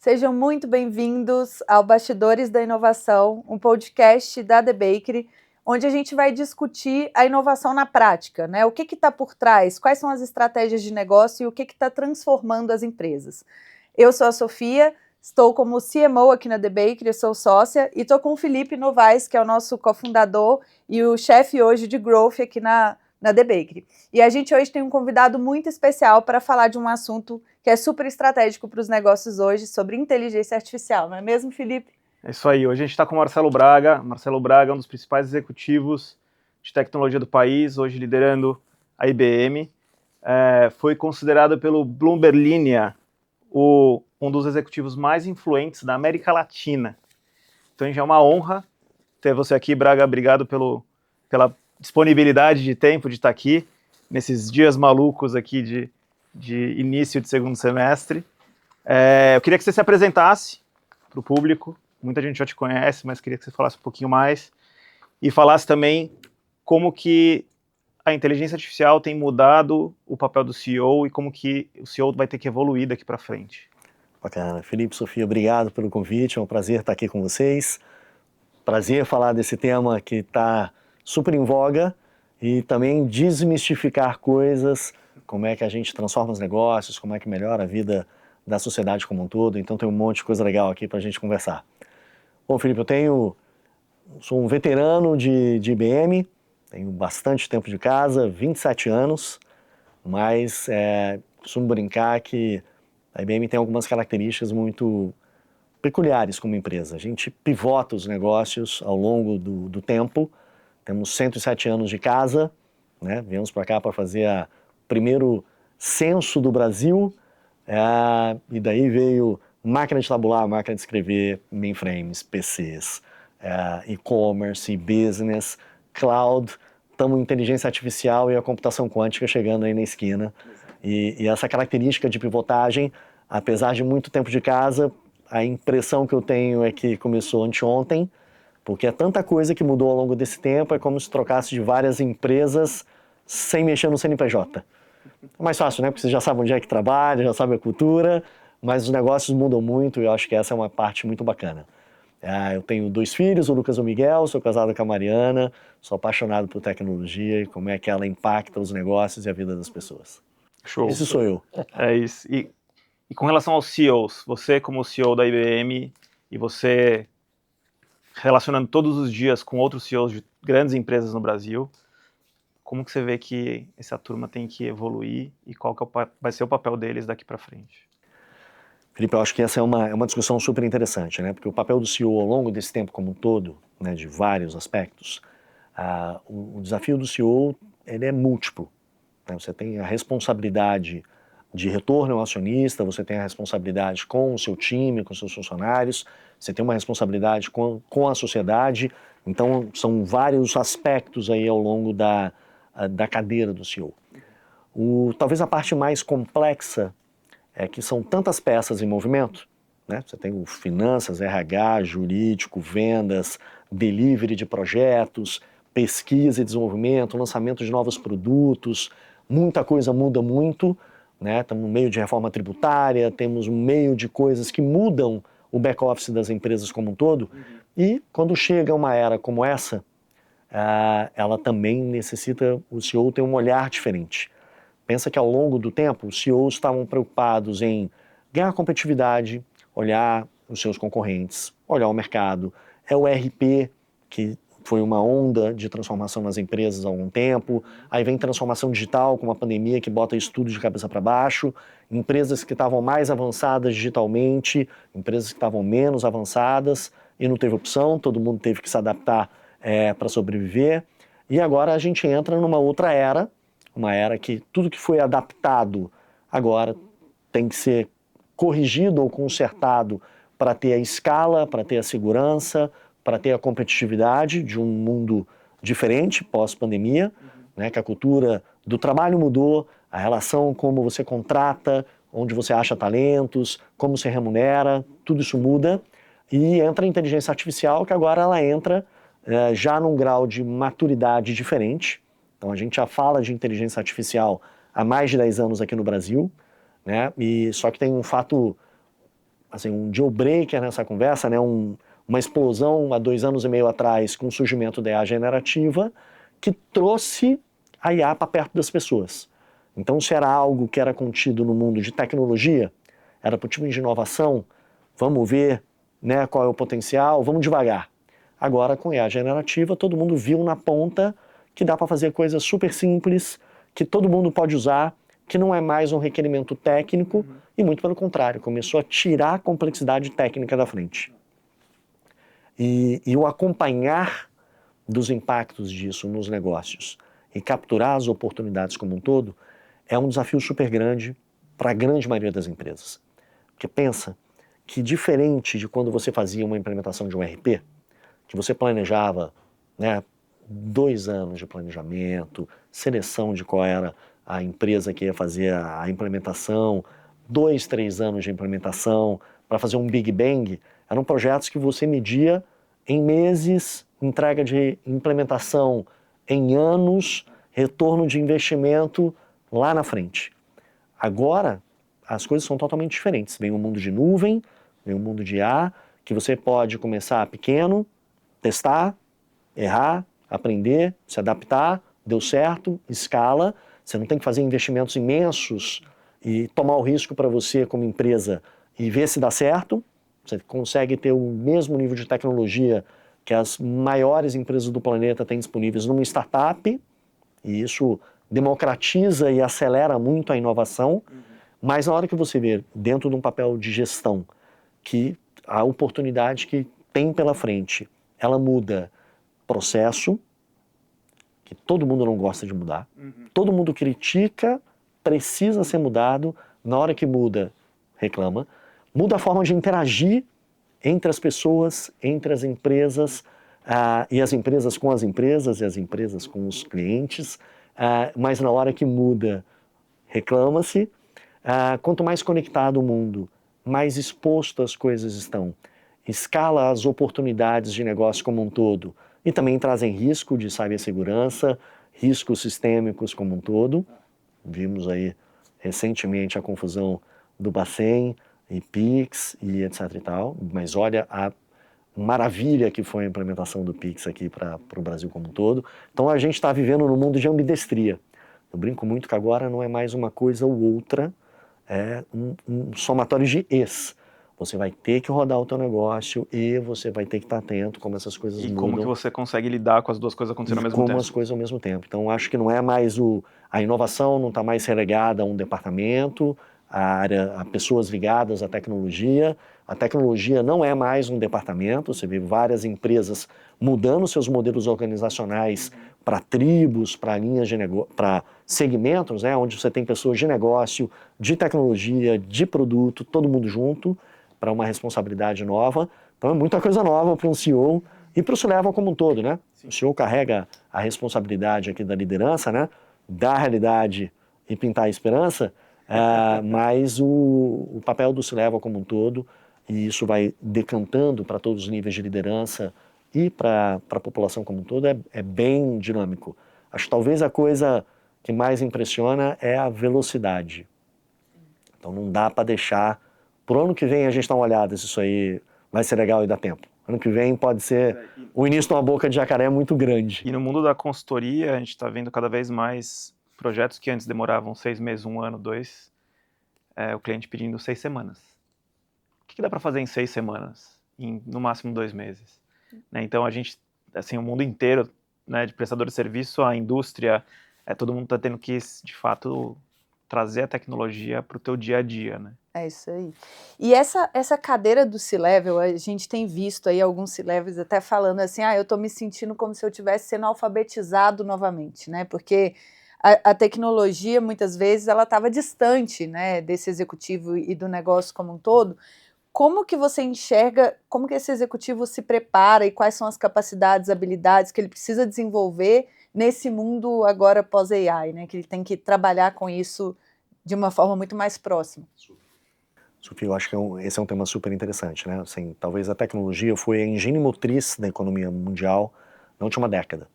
Sejam muito bem-vindos ao Bastidores da Inovação, um podcast da The Bakery, onde a gente vai discutir a inovação na prática, né? O que está por trás, quais são as estratégias de negócio e o que está transformando as empresas. Eu sou a Sofia, estou como CMO aqui na The Bakery, eu sou sócia, e estou com o Felipe Novaes, que é o nosso cofundador e o chefe hoje de Growth aqui na The Bakery. E a gente hoje tem um convidado muito especial para falar de um assunto que é super estratégico para os negócios hoje, sobre inteligência artificial, não é mesmo, Felipe? É isso aí, hoje a gente está com o Marcelo Braga. Marcelo Braga é um dos principais executivos de tecnologia do país, hoje liderando a IBM. Foi considerado pelo Bloomberg Linea um dos executivos mais influentes da América Latina. Então já é uma honra ter você aqui, Braga. Obrigado pela disponibilidade de tempo de estar aqui, nesses dias malucos aqui de início de segundo semestre. Eu queria que você se apresentasse para o público. Muita gente já te conhece, mas queria que você falasse um pouquinho mais e falasse também como que a inteligência artificial tem mudado o papel do CEO e como que o CEO vai ter que evoluir daqui para frente. Bacana. Felipe, Sofia, obrigado pelo convite, é um prazer estar aqui com vocês. Prazer falar desse tema que está super em voga e também desmistificar coisas, como é que a gente transforma os negócios, como é que melhora a vida da sociedade como um todo. Então tem um monte de coisa legal aqui para a gente conversar. Bom, Felipe, sou um veterano de IBM, tenho bastante tempo de casa, 27 anos, mas costumo brincar que a IBM tem algumas características muito peculiares como empresa. A gente pivota os negócios ao longo do tempo, temos 107 anos de casa, né? Viemos para cá para fazer o primeiro censo do Brasil, e daí veio máquina de tabular, máquina de escrever, mainframes, PCs, e-commerce, business, cloud, estamos em inteligência artificial e a computação quântica chegando aí na esquina. E essa característica de pivotagem, apesar de muito tempo de casa, a impressão que eu tenho é que começou anteontem, porque é tanta coisa que mudou ao longo desse tempo, é como se trocasse de várias empresas sem mexer no CNPJ. É mais fácil, né? Porque você já sabe onde é que trabalha, já sabe a cultura, mas os negócios mudam muito e eu acho que essa é uma parte muito bacana. Eu tenho 2 filhos, o Lucas e o Miguel, sou casado com a Mariana, sou apaixonado por tecnologia e como é que ela impacta os negócios e a vida das pessoas. Show. Esse sou eu. É isso. E com relação aos CEOs, você como CEO da IBM e você relacionando todos os dias com outros CEOs de grandes empresas no Brasil, como que você vê que essa turma tem que evoluir e qual que vai ser o papel deles daqui para frente? Felipe, eu acho que essa é uma discussão super interessante, né? Porque o papel do CEO ao longo desse tempo como um todo, né, de vários aspectos, o desafio do CEO ele é múltiplo. Né? Você tem a responsabilidade de retorno ao acionista, você tem a responsabilidade com o seu time, com os seus funcionários, você tem uma responsabilidade com a sociedade. Então, são vários aspectos aí ao longo da cadeira do CEO. Talvez a parte mais complexa é que são tantas peças em movimento, né? Você tem o finanças, RH, jurídico, vendas, delivery de projetos, pesquisa e desenvolvimento, lançamento de novos produtos, muita coisa muda muito, né? Estamos no meio de reforma tributária, temos um meio de coisas que mudam o back-office das empresas como um todo, e quando chega uma era como essa, ela também necessita o CEO ter um olhar diferente. Pensa que ao longo do tempo, os CEOs estavam preocupados em ganhar competitividade, olhar os seus concorrentes, olhar o mercado. É o RP, que foi uma onda de transformação nas empresas há algum tempo. Aí vem transformação digital, com uma pandemia que bota isso tudo de cabeça para baixo. Empresas que estavam mais avançadas digitalmente, empresas que estavam menos avançadas, e não teve opção, todo mundo teve que se adaptar para sobreviver. E agora a gente entra numa outra era, uma era que tudo que foi adaptado agora tem que ser corrigido ou consertado para ter a escala, para ter a segurança, para ter a competitividade de um mundo diferente pós-pandemia, né, que a cultura do trabalho mudou, a relação como você contrata, onde você acha talentos, como se remunera, tudo isso muda, e entra a inteligência artificial, que agora ela entra já num grau de maturidade diferente. Então a gente já fala de inteligência artificial há mais de 10 anos aqui no Brasil, né? Só que tem um fato assim, um deal breaker nessa conversa, né, uma explosão há 2 anos e meio atrás com o surgimento da IA generativa, que trouxe a IA para perto das pessoas. Então, se era algo que era contido no mundo de tecnologia, era para o time de inovação, vamos ver, né, qual é o potencial, vamos devagar. Agora, com IA generativa, todo mundo viu na ponta que dá para fazer coisas super simples, que todo mundo pode usar, que não é mais um requerimento técnico, e muito pelo contrário, começou a tirar a complexidade técnica da frente. E o acompanhar dos impactos disso nos negócios e capturar as oportunidades como um todo é um desafio super grande para a grande maioria das empresas. Porque pensa que diferente de quando você fazia uma implementação de um ERP, que você planejava, né, 2 anos de planejamento, seleção de qual era a empresa que ia fazer a implementação, 2, 3 anos de implementação, para fazer um Big Bang, eram projetos que você media em meses, entrega de implementação em anos, retorno de investimento lá na frente. Agora, as coisas são totalmente diferentes. Vem um mundo de nuvem, vem um mundo de IA, que você pode começar pequeno, testar, errar, aprender, se adaptar, deu certo, escala. Você não tem que fazer investimentos imensos e tomar o risco para você como empresa e ver se dá certo. Você consegue ter o mesmo nível de tecnologia que as maiores empresas do planeta têm disponíveis numa startup, e isso democratiza e acelera muito a inovação, mas na hora que você vê dentro de um papel de gestão que a oportunidade que tem pela frente, ela muda processo, que todo mundo não gosta de mudar, todo mundo critica, precisa ser mudado, na hora que muda, reclama, muda a forma de interagir entre as pessoas, entre as empresas, e as empresas com as empresas, e as empresas com os clientes, mas na hora que muda, reclama-se. Quanto mais conectado o mundo, mais exposto as coisas estão. Escala as oportunidades de negócio como um todo, e também trazem risco de cibersegurança, riscos sistêmicos como um todo. Vimos aí recentemente a confusão do Bacen e Pix e etc e tal, mas olha a maravilha que foi a implementação do Pix aqui para o Brasil como um todo. Então a gente está vivendo num mundo de ambidestria. Eu brinco muito que agora não é mais uma coisa ou outra, é um somatório de es. Você vai ter que rodar o teu negócio e você vai ter que estar atento como essas coisas mudam. E como que você consegue lidar com as duas coisas acontecendo ao mesmo tempo. Como as coisas ao mesmo tempo. Então, acho que não é mais a inovação não está mais relegada a um departamento, a pessoas ligadas à tecnologia. A tecnologia não é mais um departamento. Você vê várias empresas mudando seus modelos organizacionais para tribos, para linhas de negócio, para segmentos, né, onde você tem pessoas de negócio, de tecnologia, de produto, todo mundo junto, para uma responsabilidade nova. Então é muita coisa nova para um CEO e para o C-Level como um todo, né? Sim. O CEO carrega a responsabilidade aqui da liderança, né? Da realidade e pintar a esperança, mas o papel do C-Level como um todo, e isso vai decantando para todos os níveis de liderança e para a população como um todo, é bem dinâmico. Acho que talvez a coisa que mais impressiona é a velocidade. Então não dá para deixar. Pro ano que vem a gente dá uma olhada se isso aí vai ser legal e dá tempo. Ano que vem pode ser o início de uma boca de jacaré muito grande. E no mundo da consultoria, a gente está vendo cada vez mais projetos que antes demoravam 6 meses, 1 ano, 2, o cliente pedindo 6 semanas. O que dá para fazer em 6 semanas? Em, no máximo 2 meses. Né? Então a gente, assim, o mundo inteiro, né, de prestador de serviço, a indústria, todo mundo está tendo que, de fato, trazer a tecnologia para o teu dia a dia, né? É isso aí. E essa cadeira do C-Level, a gente tem visto aí alguns C-Levels até falando assim, eu tô me sentindo como se eu estivesse sendo alfabetizado novamente, né? Porque a tecnologia, muitas vezes, ela estava distante, né, desse executivo e do negócio como um todo. Como que você enxerga, como que esse executivo se prepara e quais são as capacidades, habilidades que ele precisa desenvolver nesse mundo agora pós-AI, né? Que ele tem que trabalhar com isso de uma forma muito mais próxima. Sofia, eu acho que esse é um tema super interessante, né? Assim, talvez a tecnologia foi a engine motriz da economia mundial na última década.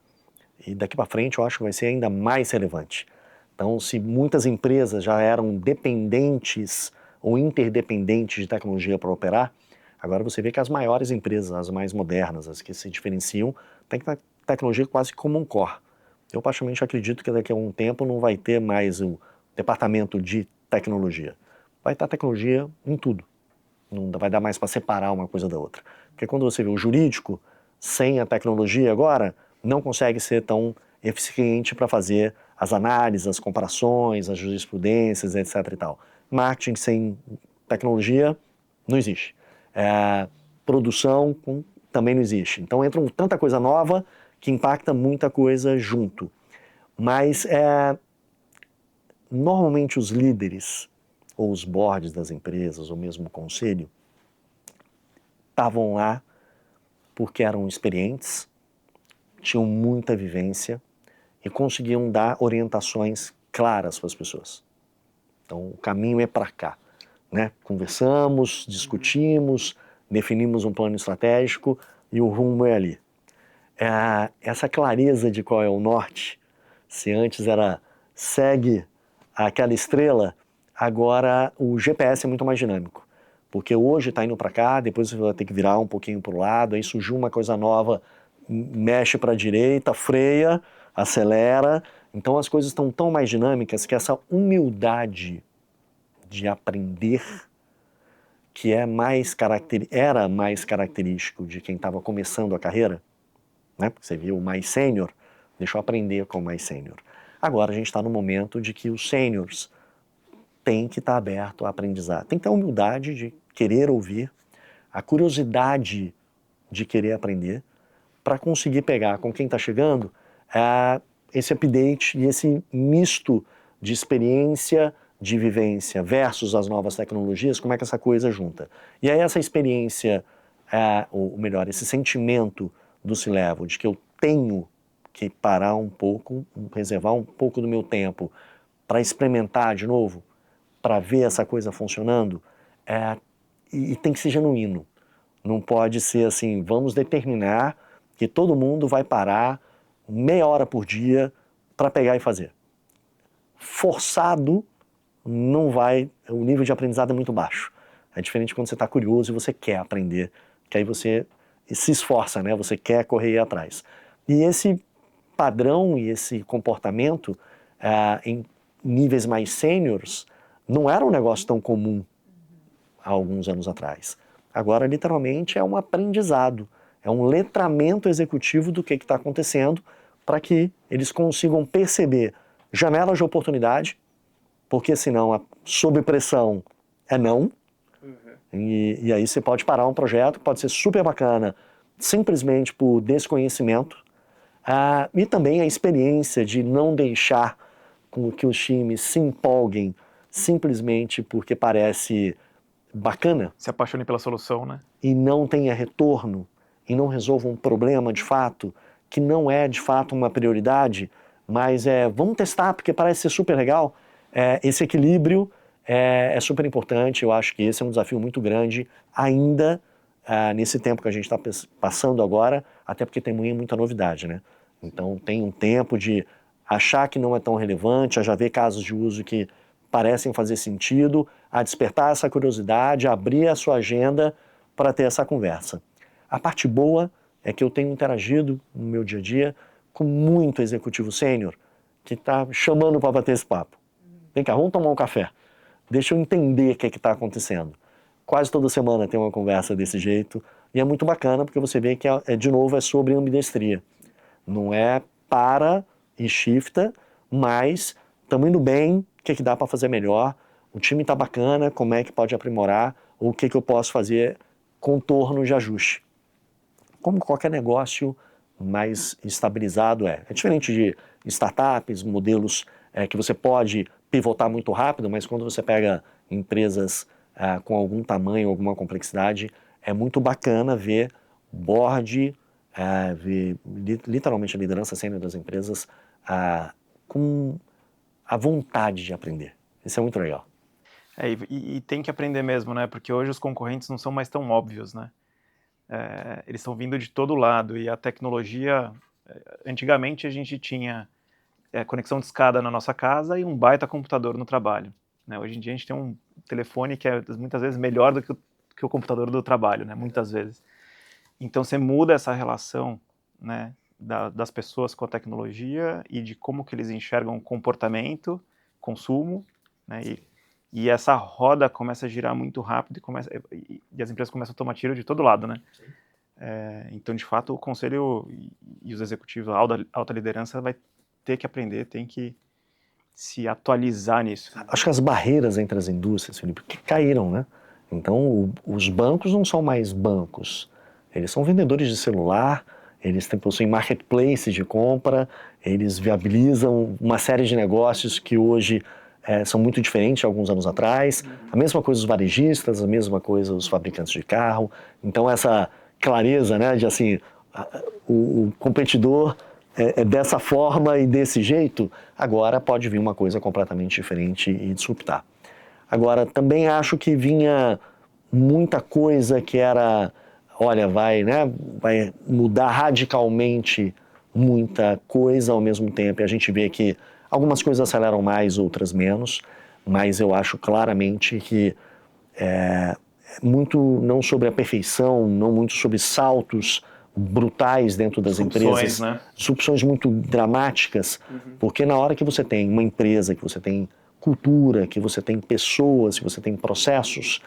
E daqui para frente eu acho que vai ser ainda mais relevante. Então, se muitas empresas já eram dependentes ou interdependente de tecnologia para operar, agora você vê que as maiores empresas, as mais modernas, as que se diferenciam, têm tecnologia quase como um core. Eu particularmente acredito que daqui a um tempo não vai ter mais o departamento de tecnologia. Vai estar tecnologia em tudo. Não vai dar mais para separar uma coisa da outra. Porque quando você vê o jurídico, sem a tecnologia agora, não consegue ser tão eficiente para fazer as análises, as comparações, as jurisprudências, etc. e tal. Marketing sem tecnologia não existe. Produção também não existe. Então entra tanta coisa nova que impacta muita coisa junto. Mas normalmente os líderes, ou os boards das empresas, ou mesmo o conselho, estavam lá porque eram experientes, tinham muita vivência e conseguiam dar orientações claras para as pessoas. Então o caminho é para cá, né? Conversamos, discutimos, definimos um plano estratégico e o rumo é ali. Essa clareza de qual é o norte, se antes era segue aquela estrela, agora o GPS é muito mais dinâmico. Porque hoje está indo para cá, depois você vai ter que virar um pouquinho para o lado, aí surgiu uma coisa nova, mexe para a direita, freia, acelera. Então as coisas estão tão mais dinâmicas que essa humildade de aprender, que era mais característico de quem estava começando a carreira, né? Porque você viu o mais sênior, deixa eu aprender com o mais sênior. Agora a gente está no momento de que os sêniors têm que estar aberto a aprendizar. Tem que ter a humildade de querer ouvir, a curiosidade de querer aprender, para conseguir pegar com quem está chegando esse update e esse misto de experiência, de vivência versus as novas tecnologias, como é que essa coisa junta. E aí essa experiência, ou melhor, esse sentimento do C-Level, de que eu tenho que parar um pouco, reservar um pouco do meu tempo para experimentar de novo, para ver essa coisa funcionando, e tem que ser genuíno. Não pode ser assim, vamos determinar que todo mundo vai parar meia hora por dia para pegar e fazer. Forçado, não vai, o nível de aprendizado é muito baixo. É diferente quando você está curioso e você quer aprender, que aí você se esforça, né? Você quer correr atrás. E esse padrão e esse comportamento em níveis mais sêniores não era um negócio tão comum há alguns anos atrás. Agora, literalmente, é um aprendizado, é um letramento executivo do que está acontecendo para que eles consigam perceber janelas de oportunidade, porque senão, sob pressão, é não. E aí você pode parar um projeto que pode ser super bacana, simplesmente por desconhecimento, e também a experiência de não deixar com que os times se empolguem simplesmente porque parece bacana. Se apaixone pela solução, né? E não tenha retorno, e não resolva um problema de fato, que não é de fato uma prioridade, mas vamos testar porque parece ser super legal. Esse equilíbrio é super importante, eu acho que esse é um desafio muito grande ainda nesse tempo que a gente está passando agora, até porque tem muita novidade, né? Então tem um tempo de achar que não é tão relevante, a já ver casos de uso que parecem fazer sentido, a despertar essa curiosidade, a abrir a sua agenda para ter essa conversa. A parte boa é que eu tenho interagido no meu dia a dia com muito executivo sênior que está chamando para bater esse papo. Vem cá, vamos tomar um café. Deixa eu entender o que está acontecendo. Quase toda semana tem uma conversa desse jeito e é muito bacana porque você vê que, de novo, é sobre ambidestria. Não é para e shifta, mas estamos indo bem, o que dá para fazer melhor, o time está bacana, como é que pode aprimorar, ou o que eu posso fazer, contorno de ajuste. Como qualquer negócio mais estabilizado é. É diferente de startups, modelos que você pode pivotar muito rápido, mas quando você pega empresas com algum tamanho, alguma complexidade, é muito bacana ver board, ver literalmente a liderança sênior das empresas com a vontade de aprender. Isso é muito legal. E tem que aprender mesmo, né? Porque hoje os concorrentes não são mais tão óbvios, né? Eles estão vindo de todo lado e a tecnologia... Antigamente a gente tinha conexão de escada na nossa casa e um baita computador no trabalho, né? Hoje em dia a gente tem um telefone que é muitas vezes melhor do que o computador do trabalho, né? Muitas vezes. Então você muda essa relação, né, das pessoas com a tecnologia e de como que eles enxergam comportamento, consumo, né? E essa roda começa a girar muito rápido e as empresas começam a tomar tiro de todo lado, né? Então, de fato, o conselho e os executivos, a alta liderança vai ter que aprender, tem que se atualizar nisso. Acho que as barreiras entre as indústrias, Felipe, que caíram, né? Então, os bancos não são mais bancos. Eles são vendedores de celular, eles possuem marketplace de compra, eles viabilizam uma série de negócios que hoje são muito diferentes de alguns anos atrás. A mesma coisa os varejistas, a mesma coisa os fabricantes de carro. Então, essa clareza, né, de assim, o competidor é dessa forma e desse jeito, agora pode vir uma coisa completamente diferente e disruptar. Agora, também acho que vinha muita coisa que era, olha, vai mudar radicalmente muita coisa ao mesmo tempo. E a gente vê que algumas coisas aceleram mais, outras menos, mas eu acho claramente que muito não sobre a perfeição, não muito sobre saltos brutais dentro das empresas, né? disrupções muito dramáticas, porque na hora que você tem uma empresa, que você tem cultura, que você tem pessoas, que você tem processos,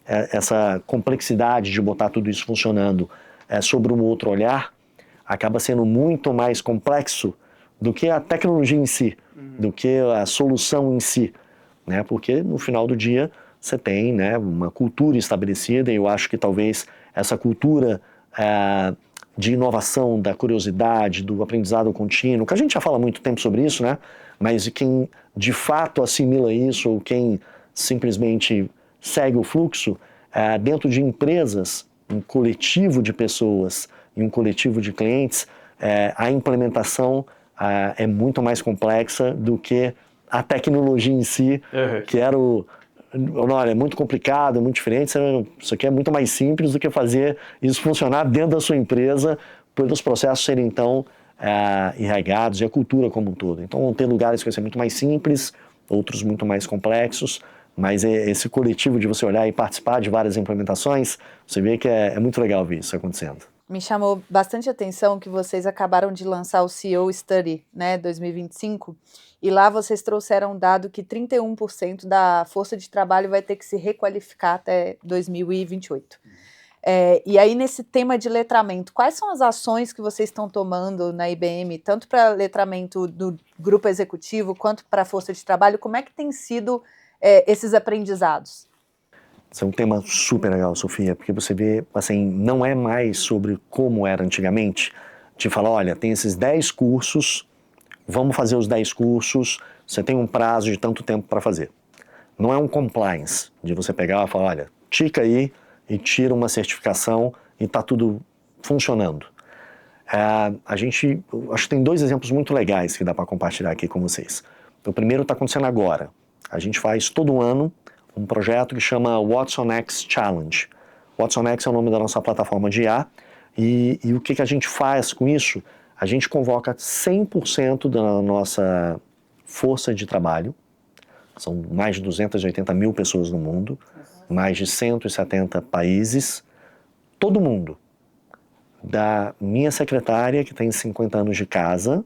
essa complexidade de botar tudo isso funcionando sobre um outro olhar, acaba sendo muito mais complexo do que a tecnologia em si, do que a solução em si, né? Porque no final do dia você tem, né, uma cultura estabelecida, e eu acho que talvez essa cultura de inovação, da curiosidade, do aprendizado contínuo, que a gente já fala há muito tempo sobre isso, né? Mas quem de fato assimila isso, ou quem simplesmente segue o fluxo, dentro de empresas, um coletivo de pessoas e um coletivo de clientes, a implementação é muito mais complexa do que a tecnologia em si, que era olha, é muito complicado, é muito diferente, isso aqui é muito mais simples do que fazer isso funcionar dentro da sua empresa, pelos processos serem então irrigados e a cultura como um todo. Então vão ter lugares que vai ser muito mais simples, outros muito mais complexos, mas esse coletivo de você olhar e participar de várias implementações, você vê que é muito legal ver isso acontecendo. Me chamou bastante atenção que vocês acabaram de lançar o CEO Study, né, 2025, e lá vocês trouxeram um dado que 31% da força de trabalho vai ter que se requalificar até 2028. E aí, nesse tema de letramento, quais são as ações que vocês estão tomando na IBM, tanto para letramento do grupo executivo, quanto para a força de trabalho? Como é que tem sido esses aprendizados? Isso é um tema super legal, Sofia, porque você vê, assim, não é mais sobre como era antigamente, de falar, olha, tem esses 10 cursos, vamos fazer os 10 cursos, você tem um prazo de tanto tempo para fazer. Não é um compliance, de você pegar e falar, olha, tica aí e tira uma certificação e está tudo funcionando. Acho que tem 2 exemplos muito legais que dá para compartilhar aqui com vocês. O primeiro está acontecendo agora. A gente faz todo ano um projeto que chama Watson X Challenge. Watson X é o nome da nossa plataforma de IA, e o que a gente faz com isso? A gente convoca 100% da nossa força de trabalho, são mais de 280 mil pessoas no mundo, mais de 170 países, todo mundo, da minha secretária, que tem 50 anos de casa,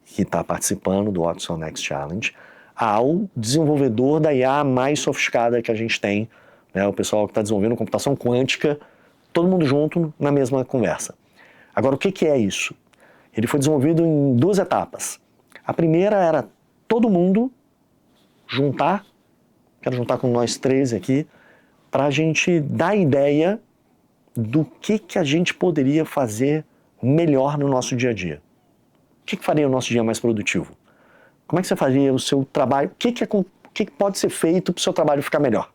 que está participando do Watson X Challenge, ao desenvolvedor da IA mais sofisticada que a gente tem, né, o pessoal que está desenvolvendo computação quântica, todo mundo junto na mesma conversa. Agora, o que é isso? Ele foi desenvolvido em 2 etapas. A primeira era todo mundo quero juntar com nós 3 aqui, para a gente dar ideia do que a gente poderia fazer melhor no nosso dia a dia. O que faria o nosso dia mais produtivo? Como é que você faria o seu trabalho? O que pode ser feito para o seu trabalho ficar melhor?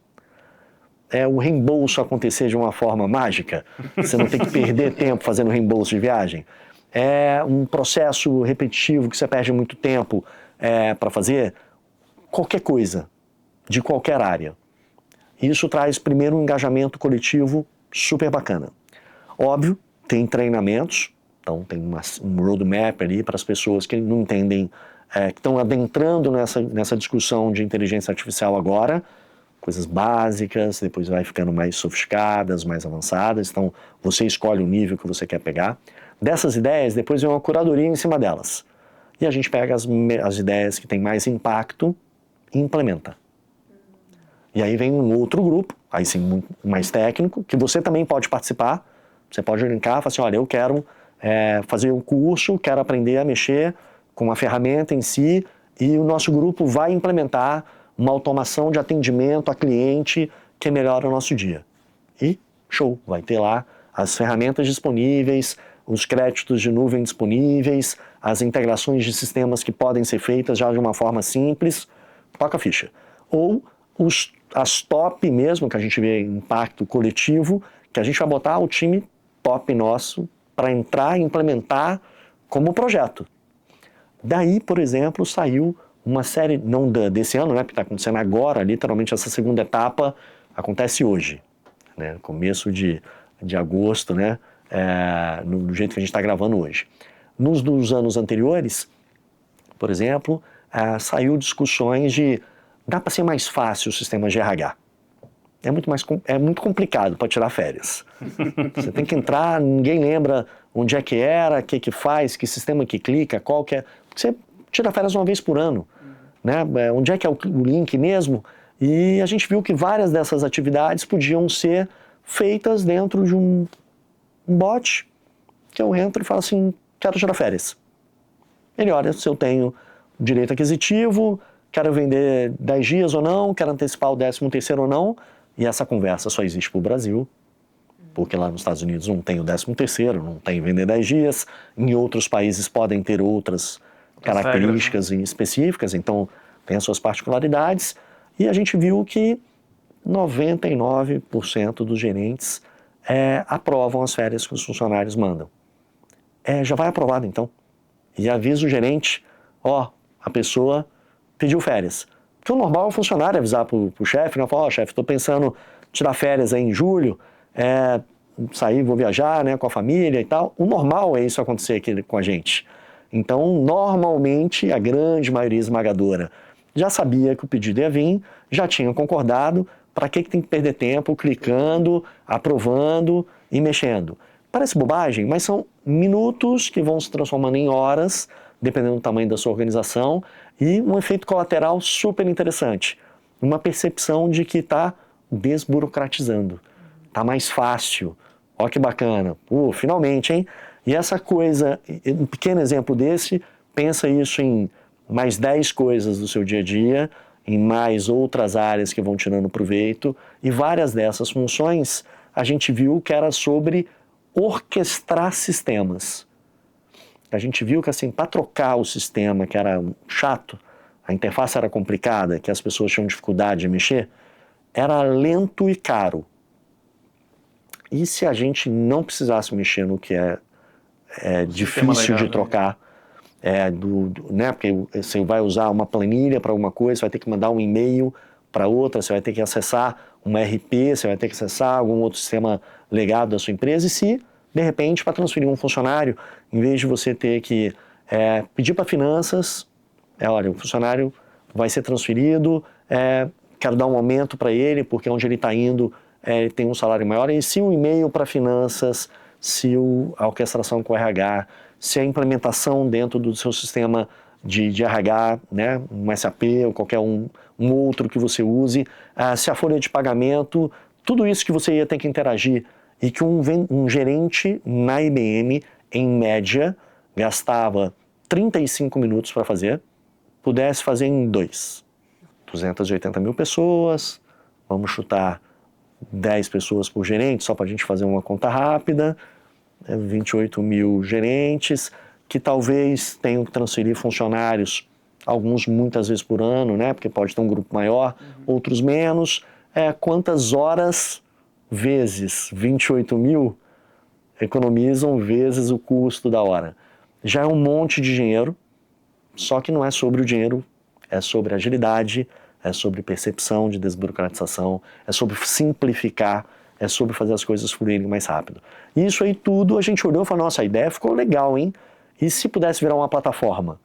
O reembolso acontecer de uma forma mágica? Você não tem que perder tempo fazendo reembolso de viagem? É um processo repetitivo que você perde muito tempo para fazer? Qualquer coisa, de qualquer área. Isso traz, primeiro, um engajamento coletivo super bacana. Óbvio, tem treinamentos, então tem um roadmap ali para as pessoas que não entendem que estão adentrando nessa discussão de inteligência artificial agora, coisas básicas, depois vai ficando mais sofisticadas, mais avançadas, então você escolhe o nível que você quer pegar. Dessas ideias, depois vem uma curadoria em cima delas. E a gente pega as ideias que têm mais impacto e implementa. E aí vem um outro grupo, aí sim mais técnico, que você também pode participar. Você pode linkar e falar assim, olha, eu quero fazer um curso, quero aprender a mexer com a ferramenta em si, e o nosso grupo vai implementar uma automação de atendimento a cliente que melhora o nosso dia. E show, vai ter lá as ferramentas disponíveis, os créditos de nuvem disponíveis, as integrações de sistemas que podem ser feitas já de uma forma simples, toca a ficha. Ou as top mesmo, que a gente vê impacto coletivo, que a gente vai botar o time top nosso para entrar e implementar como projeto. Daí, por exemplo, saiu uma série, não desse ano, né, que está acontecendo agora, literalmente essa segunda etapa acontece hoje, né, começo de agosto, né, no jeito que a gente está gravando hoje. Nos dos anos anteriores, por exemplo, saiu discussões de dá para ser mais fácil o sistema de RH. É muito complicado para tirar férias. Você tem que entrar, ninguém lembra onde é que era, o que faz, que sistema que clica, qual que é. Porque você tira férias uma vez por ano. Né? Onde é que é o link mesmo? E a gente viu que várias dessas atividades podiam ser feitas dentro de um bot, que eu entro e falo assim, quero tirar férias. Ele olha se eu tenho direito aquisitivo, quero vender 10 dias ou não, quero antecipar o 13º ou não, e essa conversa só existe para o Brasil, porque lá nos Estados Unidos não tem o 13º, não tem vender 10 dias, em outros países podem ter outras características regras, né? Específicas, então tem as suas particularidades, e a gente viu que 99% dos gerentes aprovam as férias que os funcionários mandam. Já vai aprovado então, e avisa o gerente, a pessoa pediu férias. Porque o normal é o funcionário avisar para o chefe, né? Falar, chefe, estou pensando em tirar férias aí em julho, sair, vou viajar, né, com a família e tal. O normal é isso acontecer aqui com a gente. Então, normalmente, a grande maioria esmagadora já sabia que o pedido ia vir, já tinha concordado, para que tem que perder tempo clicando, aprovando e mexendo? Parece bobagem, mas são minutos que vão se transformando em horas, dependendo do tamanho da sua organização, e um efeito colateral super interessante. Uma percepção de que está desburocratizando, está mais fácil. Ó que bacana, finalmente, hein? E essa coisa, um pequeno exemplo desse, pensa isso em mais 10 coisas do seu dia a dia, em mais outras áreas que vão tirando proveito, e várias dessas funções a gente viu que era sobre orquestrar sistemas. A gente viu que assim, para trocar o sistema que era chato, a interface era complicada, que as pessoas tinham dificuldade de mexer, era lento e caro. E se a gente não precisasse mexer no que é difícil legal, de trocar, né? Porque você vai usar uma planilha para alguma coisa, você vai ter que mandar um e-mail para outra, você vai ter que acessar um RP, você vai ter que acessar algum outro sistema legado da sua empresa, e se, de repente, para transferir um funcionário, em vez de você ter que pedir para finanças, olha, o funcionário vai ser transferido, quero dar um aumento para ele, porque onde ele está indo ele tem um salário maior, e se o e-mail para finanças, se a orquestração com o RH, se a implementação dentro do seu sistema de RH, né, um SAP ou qualquer um outro que você use, se a folha de pagamento, tudo isso que você ia ter que interagir e que um gerente na IBM, em média, gastava 35 minutos para fazer, pudesse fazer em 280 mil pessoas, vamos chutar 10 pessoas por gerente, só para a gente fazer uma conta rápida, 28 mil gerentes, que talvez tenham que transferir funcionários, alguns muitas vezes por ano, né, porque pode ter um grupo maior, outros menos. Quantas horas vezes 28 mil economizam vezes o custo da hora? Já é um monte de dinheiro, só que não é sobre o dinheiro, é sobre agilidade, é sobre percepção de desburocratização, é sobre simplificar, é sobre fazer as coisas fluírem mais rápido. Isso aí tudo a gente olhou e falou, nossa, a ideia ficou legal, hein? E se pudesse virar uma plataforma?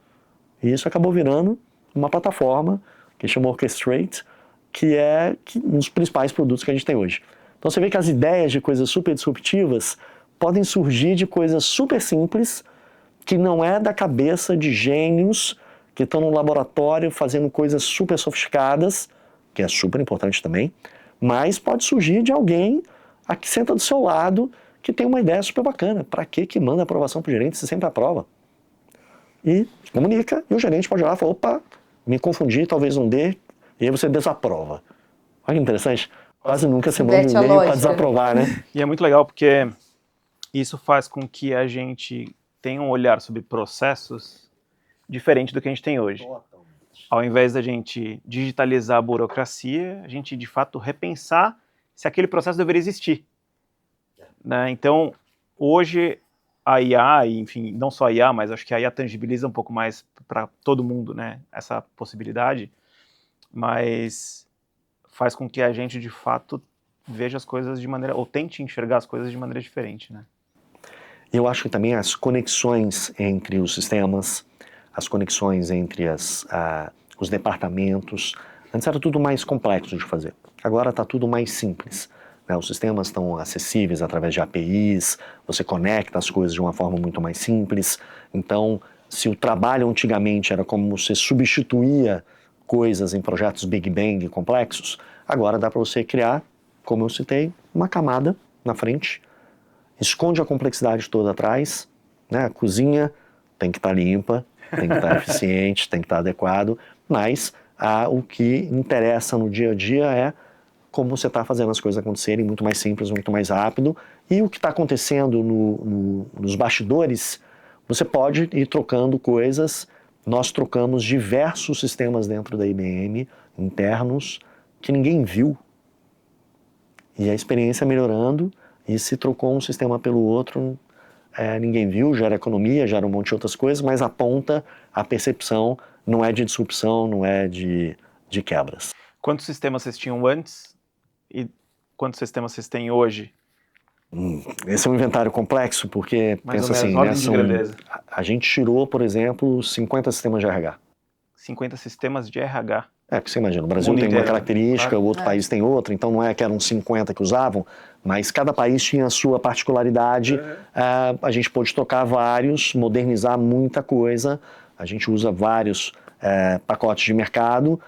E isso acabou virando uma plataforma que chama Orchestrate, que é um dos principais produtos que a gente tem hoje. Então você vê que as ideias de coisas super disruptivas podem surgir de coisas super simples, que não é da cabeça de gênios que estão no laboratório fazendo coisas super sofisticadas, que é super importante também, mas pode surgir de alguém que senta do seu lado que tem uma ideia super bacana. Para que manda aprovação para o gerente se sempre aprova? E comunica, e o gerente pode ir lá e falar, opa, me confundi, talvez não dê, e aí você desaprova. Olha que interessante, quase nunca você manda um Inverte a e-mail para lógica. desaprovar, né? E é muito legal porque isso faz com que a gente tenha um olhar sobre processos diferente do que a gente tem hoje. Ao invés da gente digitalizar a burocracia, a gente de fato repensar se aquele processo deveria existir. Né? Então, hoje a IA, enfim, não só a IA, mas acho que a IA tangibiliza um pouco mais para todo mundo, né, essa possibilidade, mas faz com que a gente de fato veja as coisas de maneira, ou tente enxergar as coisas de maneira diferente, né? Eu acho que também as conexões entre os sistemas, as conexões entre os departamentos, antes era tudo mais complexo de fazer, agora está tudo mais simples. Né? Os sistemas estão acessíveis através de APIs, você conecta as coisas de uma forma muito mais simples, então se o trabalho antigamente era como você substituía coisas em projetos Big Bang complexos, agora dá para você criar, como eu citei, uma camada na frente, esconde a complexidade toda atrás, né? A cozinha tem que estar limpa, tem que estar eficiente, tem que estar adequado, mas o que interessa no dia a dia é como você está fazendo as coisas acontecerem muito mais simples, muito mais rápido, e o que está acontecendo nos bastidores, você pode ir trocando coisas. Nós trocamos diversos sistemas dentro da IBM, internos, que ninguém viu, e a experiência melhorando, e se trocou um sistema pelo outro, ninguém viu, gera economia, gera um monte de outras coisas, mas aponta a percepção, não é de disrupção, não é de quebras. Quantos sistemas vocês tinham antes e quantos sistemas vocês têm hoje? Esse é um inventário complexo, porque, Mais pensa ou menos, assim, ordem de grandeza. A gente tirou, por exemplo, 50 sistemas de RH. 50 sistemas de RH. Porque você imagina, o Brasil Mundo tem inteiro, uma característica, claro. o outro país tem outra, então não é que eram 50 que usavam, mas cada país tinha a sua particularidade, a gente pôde trocar vários, modernizar muita coisa, a gente usa vários pacotes de mercado,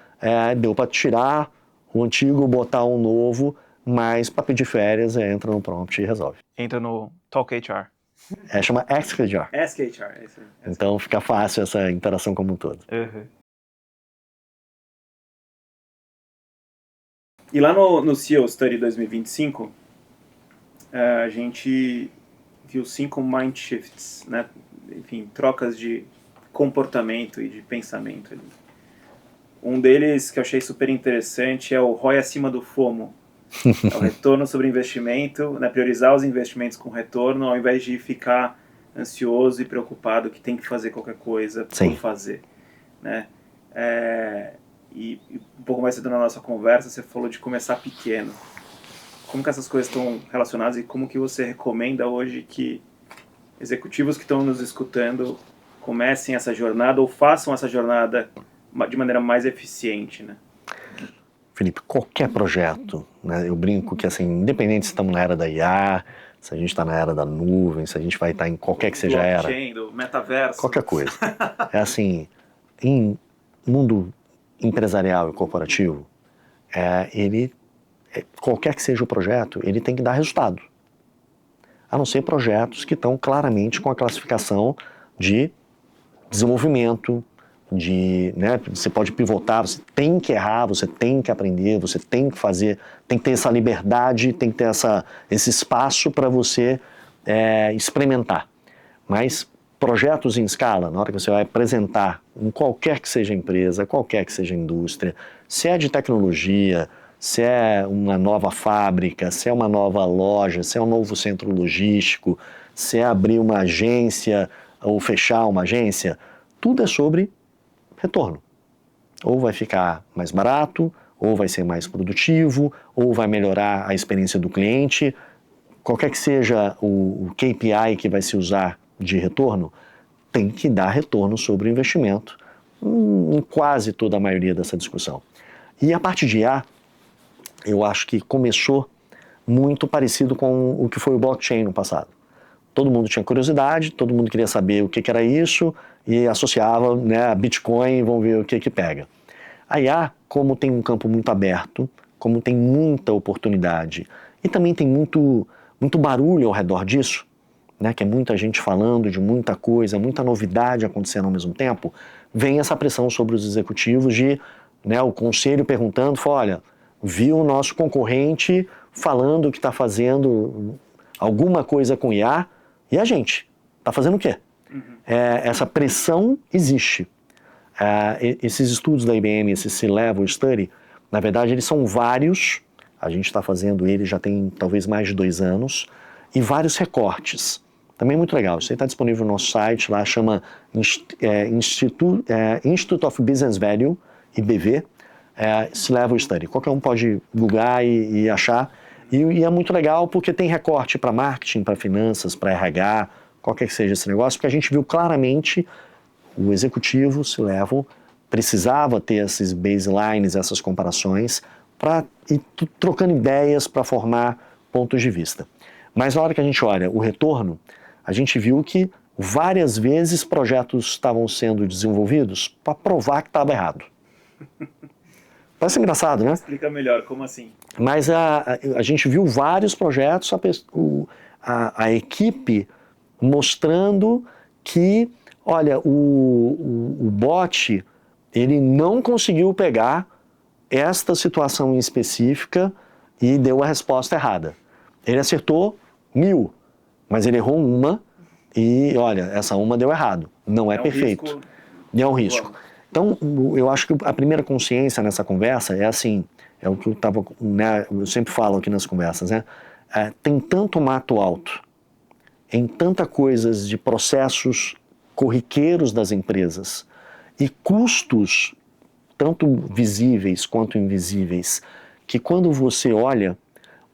deu para tirar o antigo, botar um novo, mas para pedir férias, entra no prompt e resolve. Entra no Talk HR. Chama AskHR. AskHR, é isso aí. Então fica fácil essa interação como um todo. Uhum. E lá no CEO Study 2025, a gente viu 5 mind shifts, né? Enfim, trocas de comportamento e de pensamento ali. Um deles que eu achei super interessante é o ROI acima do FOMO. É o retorno sobre investimento, né? Priorizar os investimentos com retorno, ao invés de ficar ansioso e preocupado que tem que fazer qualquer coisa por fazer, né? E um pouco mais cedo na nossa conversa, você falou de começar pequeno. Como que essas coisas estão relacionadas e como que você recomenda hoje que executivos que estão nos escutando comecem essa jornada ou façam essa jornada de maneira mais eficiente, né? Felipe, qualquer projeto, né, eu brinco que assim, independente se estamos na era da IA, se a gente está na era da nuvem, se a gente vai estar em qualquer que seja a era, do metaverso, qualquer coisa. Assim, em mundo empresarial e corporativo, qualquer que seja o projeto, ele tem que dar resultado. A não ser projetos que estão claramente com a classificação de desenvolvimento, né, você pode pivotar, você tem que errar, você tem que aprender, você tem que fazer, tem que ter essa liberdade, tem que ter esse espaço para você experimentar. Mas projetos em escala, na hora que você vai apresentar em qualquer que seja empresa, qualquer que seja indústria, se é de tecnologia, se é uma nova fábrica, se é uma nova loja, se é um novo centro logístico, se é abrir uma agência ou fechar uma agência, tudo é sobre retorno. Ou vai ficar mais barato, ou vai ser mais produtivo, ou vai melhorar a experiência do cliente. Qualquer que seja o KPI que vai se usar de retorno, tem que dar retorno sobre o investimento em quase toda a maioria dessa discussão. E a parte de IA, eu acho que começou muito parecido com o que foi o blockchain no passado. Todo mundo tinha curiosidade, todo mundo queria saber o que era isso e associava, né, a Bitcoin, vamos ver o que pega. A IA, como tem um campo muito aberto, como tem muita oportunidade e também tem muito barulho ao redor disso, né, que é muita gente falando de muita coisa, muita novidade acontecendo ao mesmo tempo, vem essa pressão sobre os executivos de, né, o conselho perguntando, olha, viu o nosso concorrente falando que está fazendo alguma coisa com IA, e a gente está fazendo o quê? Essa pressão existe. Esses estudos da IBM, esse C-Level Study, na verdade eles são vários, a gente está fazendo ele já tem talvez mais de 2 anos, e vários recortes. Também muito legal, isso aí está disponível no nosso site, lá chama Institute of Business Value, IBV, C-Level Study. Qualquer um pode googlar e achar. E é muito legal porque tem recorte para marketing, para finanças, para RH, qualquer que seja esse negócio, porque a gente viu claramente o executivo, C-Level, precisava ter esses baselines, essas comparações, para ir trocando ideias para formar pontos de vista. Mas na hora que a gente olha o retorno, a gente viu que várias vezes projetos estavam sendo desenvolvidos para provar que estava errado. Parece engraçado, né? Explica melhor, como assim? Mas a gente viu vários projetos, a equipe mostrando que, olha, o bot, ele não conseguiu pegar esta situação em específica e deu a resposta errada. Ele acertou 1000, mas ele errou uma e, olha, essa uma deu errado. Não é perfeito. Risco. E é um risco. Então, eu acho que a primeira consciência nessa conversa é assim, é o que eu sempre falo aqui nas conversas, né? Tem tanto mato alto, em tanta coisas de processos corriqueiros das empresas e custos, tanto visíveis quanto invisíveis, que quando você olha,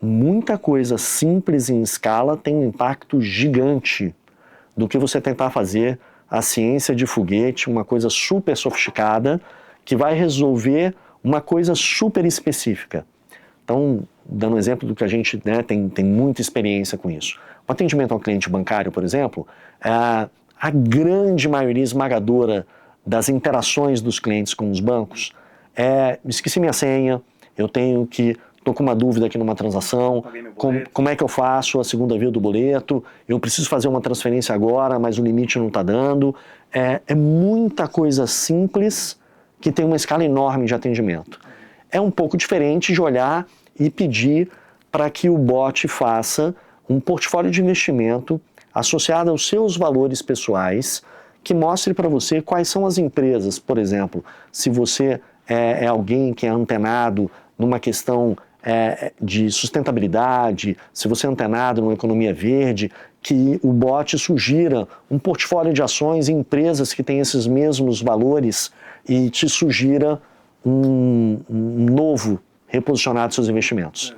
muita coisa simples em escala tem um impacto gigante do que você tentar fazer a ciência de foguete, uma coisa super sofisticada, que vai resolver uma coisa super específica. Então, dando um exemplo do que a gente, né, tem muita experiência com isso. O atendimento ao cliente bancário, por exemplo, a grande maioria esmagadora das interações dos clientes com os bancos esqueci minha senha, estou com uma dúvida aqui numa transação, como é que eu faço a segunda via do boleto, eu preciso fazer uma transferência agora, mas o limite não está dando. É muita coisa simples que tem uma escala enorme de atendimento. É um pouco diferente de olhar e pedir para que o bot faça um portfólio de investimento associado aos seus valores pessoais, que mostre para você quais são as empresas, por exemplo, se você é alguém que é antenado numa questão de sustentabilidade, se você é antenado numa economia verde, que o bot sugira um portfólio de ações em empresas que têm esses mesmos valores e te sugira um novo reposicionar dos seus investimentos.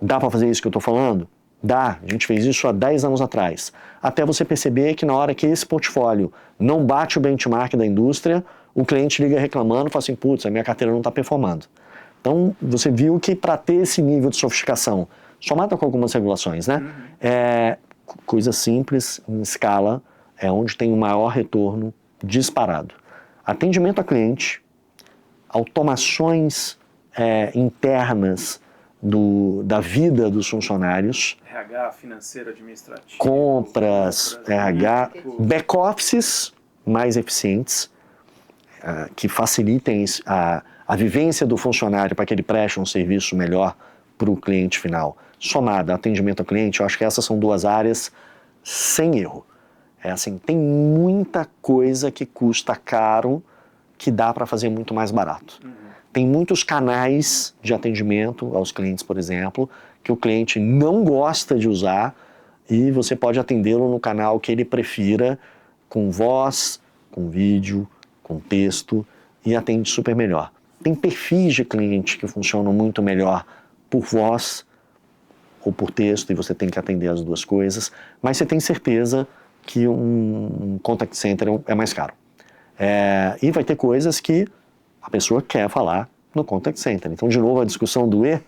Dá para fazer isso que eu estou falando? Dá, a gente fez isso há 10 anos atrás. Até você perceber que na hora que esse portfólio não bate o benchmark da indústria, o cliente liga reclamando e fala assim, putz, a minha carteira não está performando. Então, você viu que para ter esse nível de sofisticação, somado com algumas regulações, né? Coisa simples, em escala, é onde tem o maior retorno disparado. Atendimento a cliente, automações internas da vida dos funcionários, RH, financeiro, administrativo, compras, RH, back-offices mais eficientes, que facilitem a vivência do funcionário para que ele preste um serviço melhor para o cliente final. Somada, atendimento ao cliente, eu acho que essas são 2 áreas sem erro. Assim, tem muita coisa que custa caro que dá para fazer muito mais barato. Tem muitos canais de atendimento aos clientes, por exemplo, que o cliente não gosta de usar e você pode atendê-lo no canal que ele prefira, com voz, com vídeo, com texto, e atende super melhor. Tem perfis de cliente que funcionam muito melhor por voz ou por texto, e você tem que atender as 2 coisas, mas você tem certeza que um contact center é mais caro. E vai ter coisas que a pessoa quer falar no contact center. Então, de novo, a discussão do E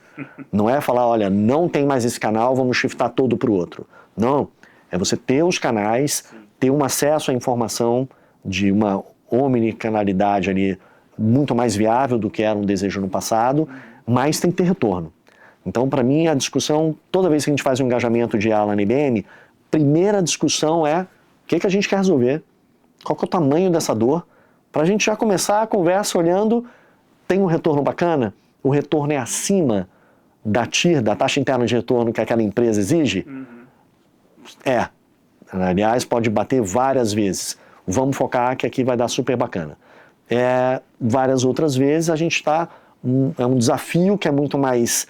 não é falar, olha, não tem mais esse canal, vamos shiftar todo para o outro. Não, é você ter os canais, ter um acesso à informação de uma omnicanalidade ali muito mais viável do que era um desejo no passado, mas tem que ter retorno. Então, para mim, a discussão, toda vez que a gente faz um engajamento de ala na IBM, primeira discussão é o que a gente quer resolver, qual que é o tamanho dessa dor, para a gente já começar a conversa olhando, tem um retorno bacana? O retorno é acima da TIR, da taxa interna de retorno que aquela empresa exige? Aliás, pode bater várias vezes. Vamos focar que aqui vai dar super bacana. Várias outras vezes a gente está... É um desafio que é muito mais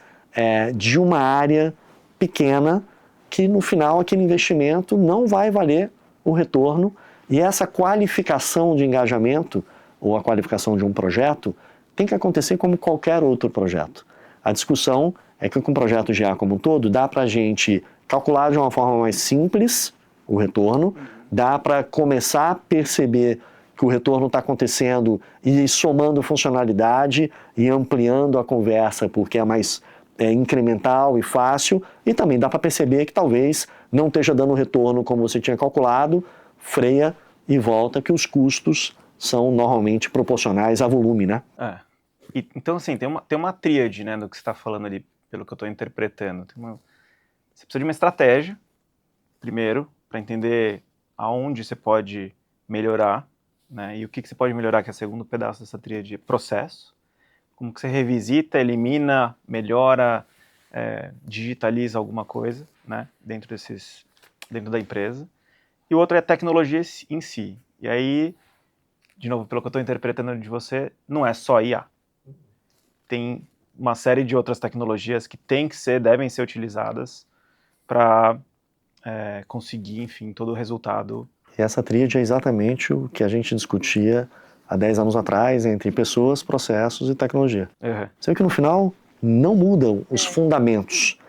de uma área pequena, que no final aquele investimento não vai valer o retorno, e essa qualificação de engajamento ou a qualificação de um projeto tem que acontecer como qualquer outro projeto. A discussão é que com o projeto GA como um todo dá para a gente calcular de uma forma mais simples o retorno, dá para começar a perceber que o retorno está acontecendo e ir somando funcionalidade e ampliando a conversa porque é mais incremental e fácil, e também dá para perceber que talvez não esteja dando retorno como você tinha calculado, freia e volta, que os custos são normalmente proporcionais a volume, né? Então, assim, tem uma tríade, né, do que você está falando ali, pelo que eu estou interpretando. Você precisa de uma estratégia, primeiro, para entender aonde você pode melhorar, né, e o que você pode melhorar, que é o segundo pedaço dessa tríade, processo. Como que você revisita, elimina, melhora, digitaliza alguma coisa, né, dentro da empresa. E o outro é a tecnologia em si. E aí, de novo, pelo que eu estou interpretando de você, não é só IA. Tem uma série de outras tecnologias que devem ser utilizadas para conseguir, enfim, todo o resultado. E essa tríade é exatamente o que a gente discutia há 10 anos atrás entre pessoas, processos e tecnologia. Você vê que no final não mudam os fundamentos.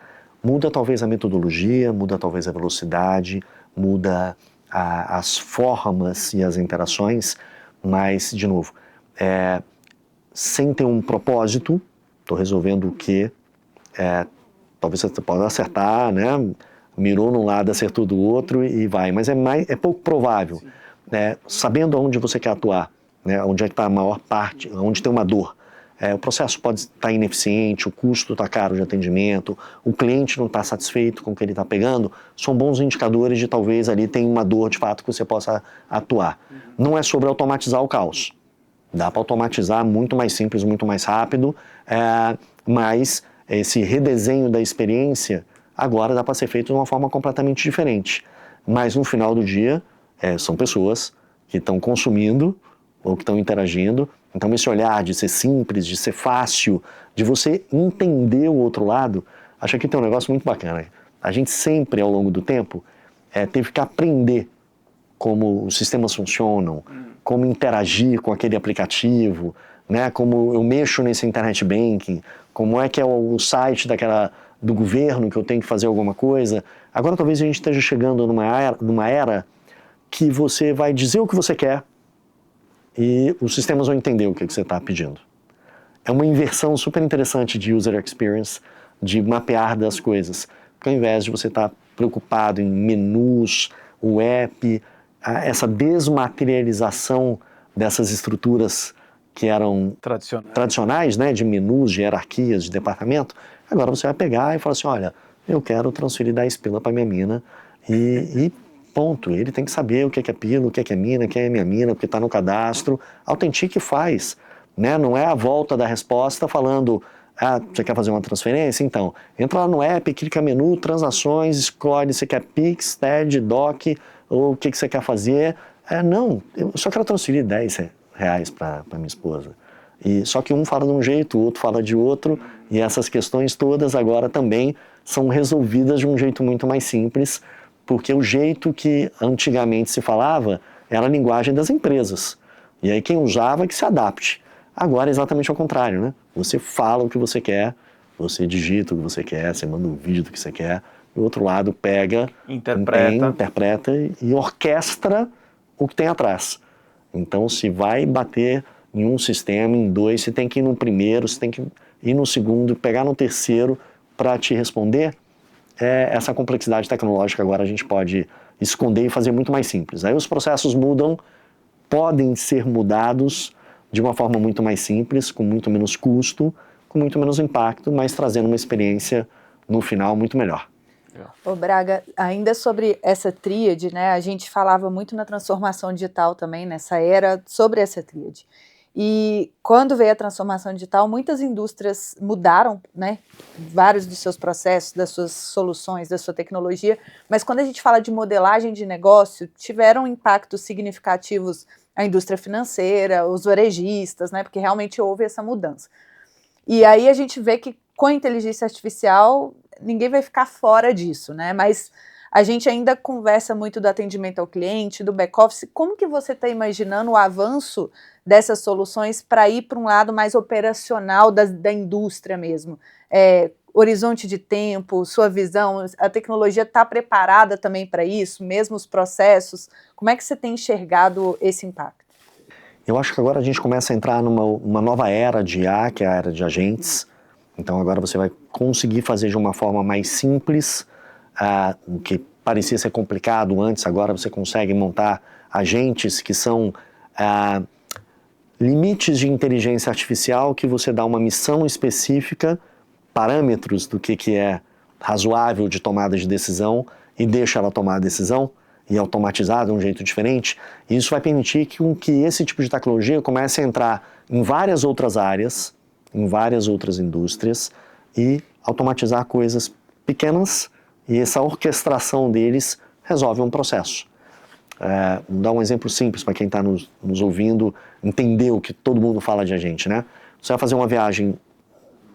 Muda talvez a metodologia, muda talvez a velocidade, muda as formas e as interações, mas, de novo, sem ter um propósito, estou resolvendo o quê? Talvez você possa acertar, né? Mirou num lado, acertou do outro e vai, mas é pouco provável. Sabendo onde você quer atuar, né? Onde é que está a maior parte, onde tem uma dor. O processo pode estar ineficiente, o custo está caro de atendimento, o cliente não está satisfeito com o que ele está pegando, são bons indicadores de talvez ali tem uma dor de fato que você possa atuar. Não é sobre automatizar o caos. Dá para automatizar muito mais simples, muito mais rápido, mas esse redesenho da experiência agora dá para ser feito de uma forma completamente diferente. Mas no final do dia, são pessoas que estão consumindo ou que estão interagindo. Então esse olhar de ser simples, de ser fácil, de você entender o outro lado, acho que tem um negócio muito bacana. A gente sempre, ao longo do tempo, teve que aprender como os sistemas funcionam, como interagir com aquele aplicativo, né? Como eu mexo nesse internet banking, como é que é o site do governo que eu tenho que fazer alguma coisa. Agora talvez a gente esteja chegando numa era que você vai dizer o que você quer e os sistemas vão entender o que você está pedindo. É uma inversão super interessante de user experience, de mapear das coisas. Porque ao invés de você estar preocupado em menus, o app, essa desmaterialização dessas estruturas que eram tradicionais, né, de menus, de hierarquias, de departamento, agora você vai pegar e falar assim, olha, eu quero transferir 10 pila para minha mina e ponto. Ele tem que saber o que é pila, o que é mina, quem é minha mina, porque está no cadastro. Autentique faz, né? Não é a volta da resposta falando, você quer fazer uma transferência? Então, entra lá no app, clica menu, transações, escolhe se quer Pix, TED, DOC, ou o que você quer fazer. Não, eu só quero transferir 10 reais para minha esposa. Só que um fala de um jeito, o outro fala de outro, e essas questões todas agora também são resolvidas de um jeito muito mais simples, porque o jeito que antigamente se falava era a linguagem das empresas. E aí quem usava que se adapte. Agora é exatamente ao contrário, né? Você fala o que você quer, você digita o que você quer, você manda um vídeo do que você quer, e o outro lado pega, interpreta e orquestra o que tem atrás. Então, se vai bater em um sistema, em dois, você tem que ir no primeiro, você tem que ir no segundo, pegar no terceiro para te responder. Essa complexidade tecnológica agora a gente pode esconder e fazer muito mais simples. Aí os processos mudam, podem ser mudados de uma forma muito mais simples, com muito menos custo, com muito menos impacto, mas trazendo uma experiência no final muito melhor. Ô Braga, ainda sobre essa tríade, né, a gente falava muito na transformação digital também, nessa era, sobre essa tríade. E quando veio a transformação digital, muitas indústrias mudaram, né, vários dos seus processos, das suas soluções, da sua tecnologia, mas quando a gente fala de modelagem de negócio, tiveram impactos significativos a indústria financeira, os varejistas, né, porque realmente houve essa mudança. E aí a gente vê que com a inteligência artificial, ninguém vai ficar fora disso, né? Mas a gente ainda conversa muito do atendimento ao cliente, do back-office. Como que você está imaginando o avanço dessas soluções para ir para um lado mais operacional da indústria mesmo? Horizonte de tempo, sua visão, a tecnologia está preparada também para isso, mesmo os processos? Como é que você tem enxergado esse impacto? Eu acho que agora a gente começa a entrar numa nova era de IA, que é a era de agentes. Então agora você vai conseguir fazer de uma forma mais simples, o que parecia ser complicado antes, agora você consegue montar agentes que são limites de inteligência artificial que você dá uma missão específica, parâmetros do que é razoável de tomada de decisão e deixa ela tomar a decisão e automatizar de um jeito diferente. E isso vai permitir que esse tipo de tecnologia comece a entrar em várias outras áreas, em várias outras indústrias e automatizar coisas pequenas, e essa orquestração deles resolve um processo. Vou dar um exemplo simples para quem está nos ouvindo entender o que todo mundo fala de a gente, né? Você vai fazer uma viagem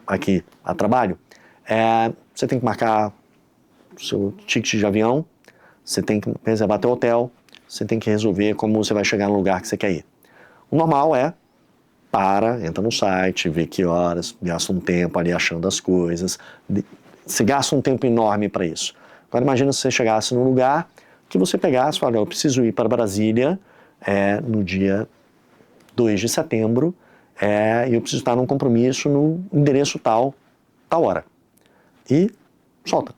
aqui a trabalho, você tem que marcar o seu ticket de avião, você tem que reservar teu hotel, você tem que resolver como você vai chegar no lugar que você quer ir. O normal entra no site, vê que horas, gasta um tempo ali achando as coisas, você gasta um tempo enorme para isso. Agora imagina se você chegasse num lugar que você pegasse e falasse, eu preciso ir para Brasília no dia 2 de setembro e eu preciso estar num compromisso no endereço tal hora. E solta.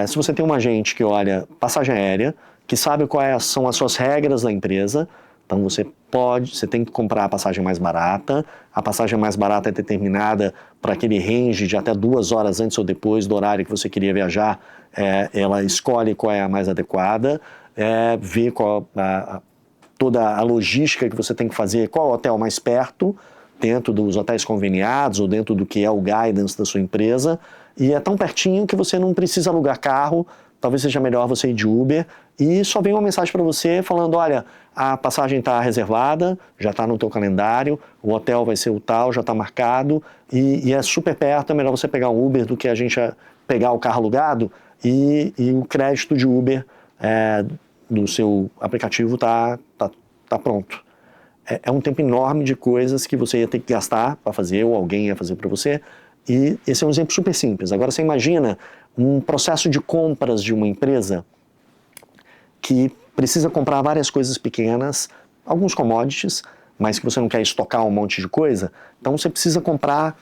Se você tem um agente que olha passagem aérea, que sabe quais são as suas regras da empresa, então você tem que comprar a passagem mais barata, a passagem mais barata é determinada para aquele range de até 2 horas antes ou depois do horário que você queria viajar, ela escolhe qual é a mais adequada, vê toda a logística que você tem que fazer, qual é o hotel mais perto, dentro dos hotéis conveniados ou dentro do que é o guidance da sua empresa, e é tão pertinho que você não precisa alugar carro, talvez seja melhor você ir de Uber, e só vem uma mensagem para você falando, olha, a passagem está reservada, já está no teu calendário, o hotel vai ser o tal, já está marcado, e é super perto, é melhor você pegar um Uber do que a gente pegar o carro alugado, e o crédito de Uber do seu aplicativo está pronto. É um tempo enorme de coisas que você ia ter que gastar para fazer, ou alguém ia fazer para você, e esse é um exemplo super simples. Agora você imagina um processo de compras de uma empresa que precisa comprar várias coisas pequenas, alguns commodities, mas que você não quer estocar um monte de coisa, então você precisa comprar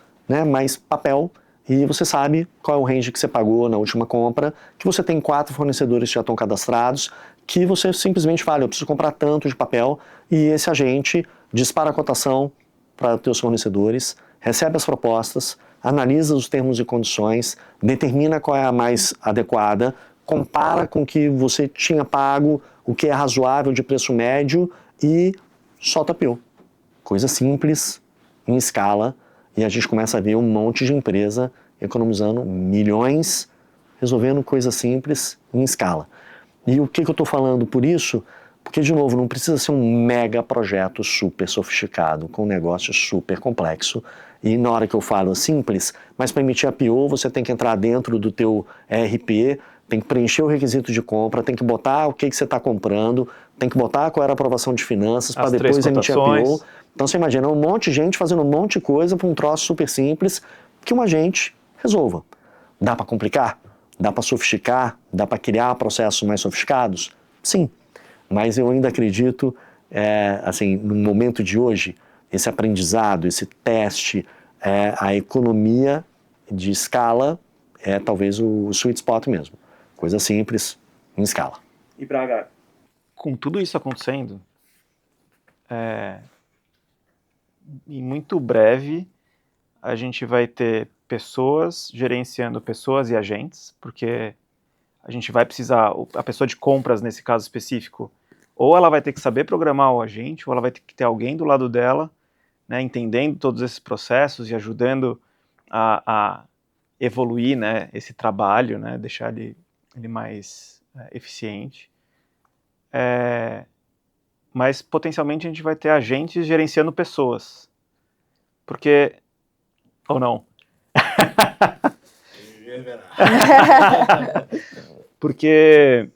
mais papel, e você sabe qual é o range que você pagou na última compra, que você tem 4 fornecedores que já estão cadastrados, que você simplesmente fala, eu preciso comprar tanto de papel, e esse agente dispara a cotação para os teus fornecedores, recebe as propostas, analisa os termos e condições, determina qual é a mais adequada, compara com o que você tinha pago, o que é razoável de preço médio e solta PO. Coisa simples, em escala, e a gente começa a ver um monte de empresa economizando milhões, resolvendo coisas simples em escala. E o que eu estou falando por isso? Porque, de novo, não precisa ser um mega projeto super sofisticado, com um negócio super complexo. E na hora que eu falo simples, mas para emitir a PO, você tem que entrar dentro do teu ERP, tem que preencher o requisito de compra, tem que botar o que você está comprando, tem que botar qual era a aprovação de finanças, para depois emitir a PO. Então você imagina um monte de gente fazendo um monte de coisa para um troço super simples que um agente resolva. Dá para complicar? Dá para sofisticar? Dá para criar processos mais sofisticados? Sim. Mas eu ainda acredito assim, no momento de hoje, esse aprendizado, esse teste, a economia de escala é talvez o sweet spot mesmo. Coisa simples, em escala. E Braga, com tudo isso acontecendo, em muito breve a gente vai ter pessoas gerenciando pessoas e agentes, porque a gente vai precisar, a pessoa de compras nesse caso específico, ou ela vai ter que saber programar o agente, ou ela vai ter que ter alguém do lado dela, né, entendendo todos esses processos e ajudando a evoluir, né, esse trabalho, né, deixar ele mais eficiente. Mas potencialmente a gente vai ter agentes gerenciando pessoas. Porque... ou não? Porque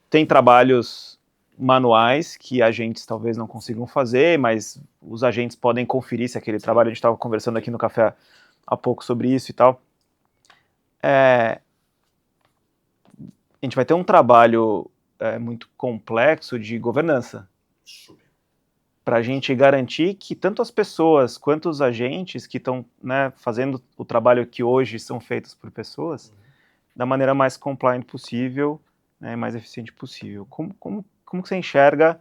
tem trabalhos manuais que agentes talvez não consigam fazer, mas os agentes podem conferir se aquele trabalho, a gente estava conversando aqui no café há pouco sobre isso e tal. A gente vai ter um trabalho muito complexo de governança. Para a gente garantir que tanto as pessoas quanto os agentes que estão, né, fazendo o trabalho que hoje são feitos por pessoas, da maneira mais compliant possível, né, mais eficiente possível. Como que você enxerga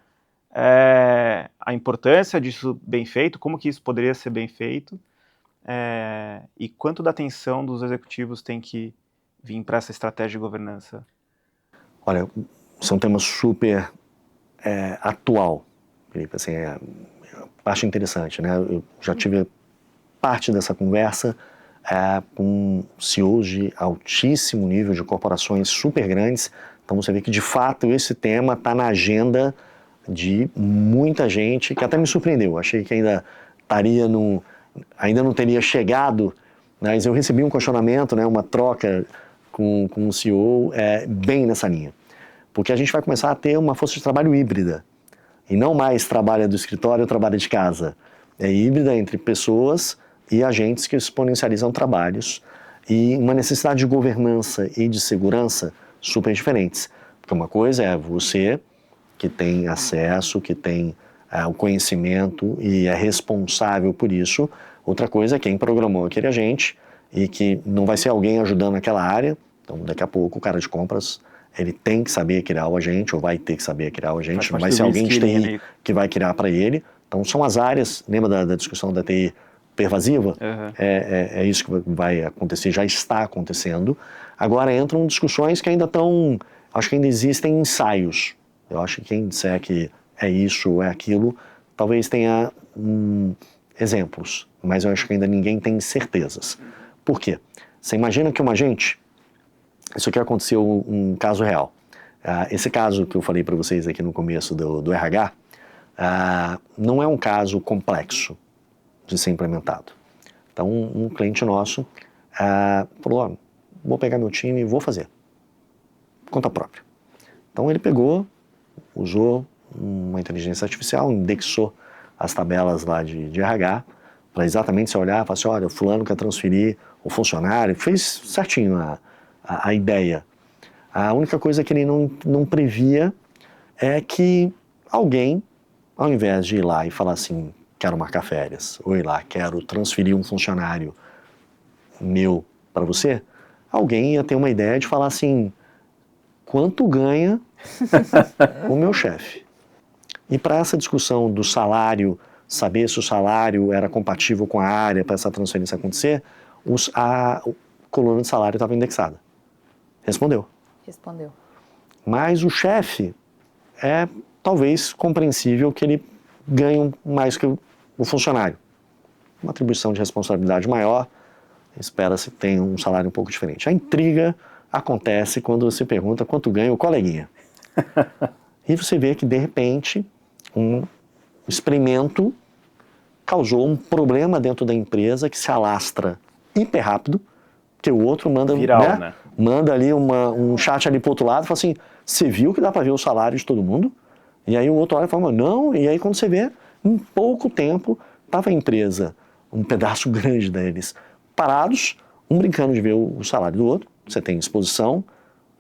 a importância disso bem feito, como que isso poderia ser bem feito, e quanto da atenção dos executivos tem que vir para essa estratégia de governança? Olha, isso é um tema super atual, Felipe, assim, parte interessante, né? Eu já tive parte dessa conversa com CEOs de altíssimo nível, de corporações super grandes. Então você vê que de fato esse tema está na agenda de muita gente, que até me surpreendeu. Achei que ainda não teria chegado, mas eu recebi um questionamento, né, uma troca com o CEO bem nessa linha. Porque a gente vai começar a ter uma força de trabalho híbrida. E não mais trabalha do escritório ou trabalha de casa. É híbrida entre pessoas e agentes que exponencializam trabalhos e uma necessidade de governança e de segurança super diferentes. Porque uma coisa é você que tem acesso, que tem o conhecimento e é responsável por isso. Outra coisa é quem programou aquele agente e que não vai ser alguém ajudando naquela área. Então, daqui a pouco, o cara de compras... ele tem que saber criar o agente, ou vai ter que saber criar o agente, não vai ser alguém de TI que vai criar para ele. Então, são as áreas, lembra da discussão da TI pervasiva? Uhum. É isso que vai acontecer, já está acontecendo. Agora entram discussões que ainda estão, acho que ainda existem ensaios. Eu acho que quem disser que é isso ou é aquilo, talvez tenha exemplos, mas eu acho que ainda ninguém tem certezas. Por quê? Você imagina que um agente... Isso aqui aconteceu um caso real. Esse caso que eu falei para vocês aqui no começo do RH, não é um caso complexo de ser implementado. Então, um cliente nosso falou, vou pegar meu time e vou fazer. Conta própria. Então, ele pegou, usou uma inteligência artificial, indexou as tabelas lá de RH, para exatamente se olhar e falar assim, olha, o fulano quer transferir o funcionário, fez certinho a ideia. A única coisa que ele não previa é que alguém, ao invés de ir lá e falar assim, quero marcar férias, ou ir lá, quero transferir um funcionário meu para você, alguém ia ter uma ideia de falar assim, quanto ganha o meu chefe? E para essa discussão do salário, saber se o salário era compatível com a área para essa transferência acontecer, a coluna de salário estava indexada. Respondeu. Mas o chefe talvez compreensível que ele ganhe mais que o funcionário. Uma atribuição de responsabilidade maior, espera-se que tenha um salário um pouco diferente. A intriga acontece quando você pergunta quanto ganha o coleguinha. E você vê que, de repente, um experimento causou um problema dentro da empresa que se alastra hiper rápido, que o outro manda... Viral, né? Manda ali um chat ali pro outro lado e fala assim, você viu que dá para ver o salário de todo mundo? E aí o outro olha e fala, não, e aí quando você vê, em pouco tempo, estava a empresa, um pedaço grande deles, parados, um brincando de ver o salário do outro, você tem exposição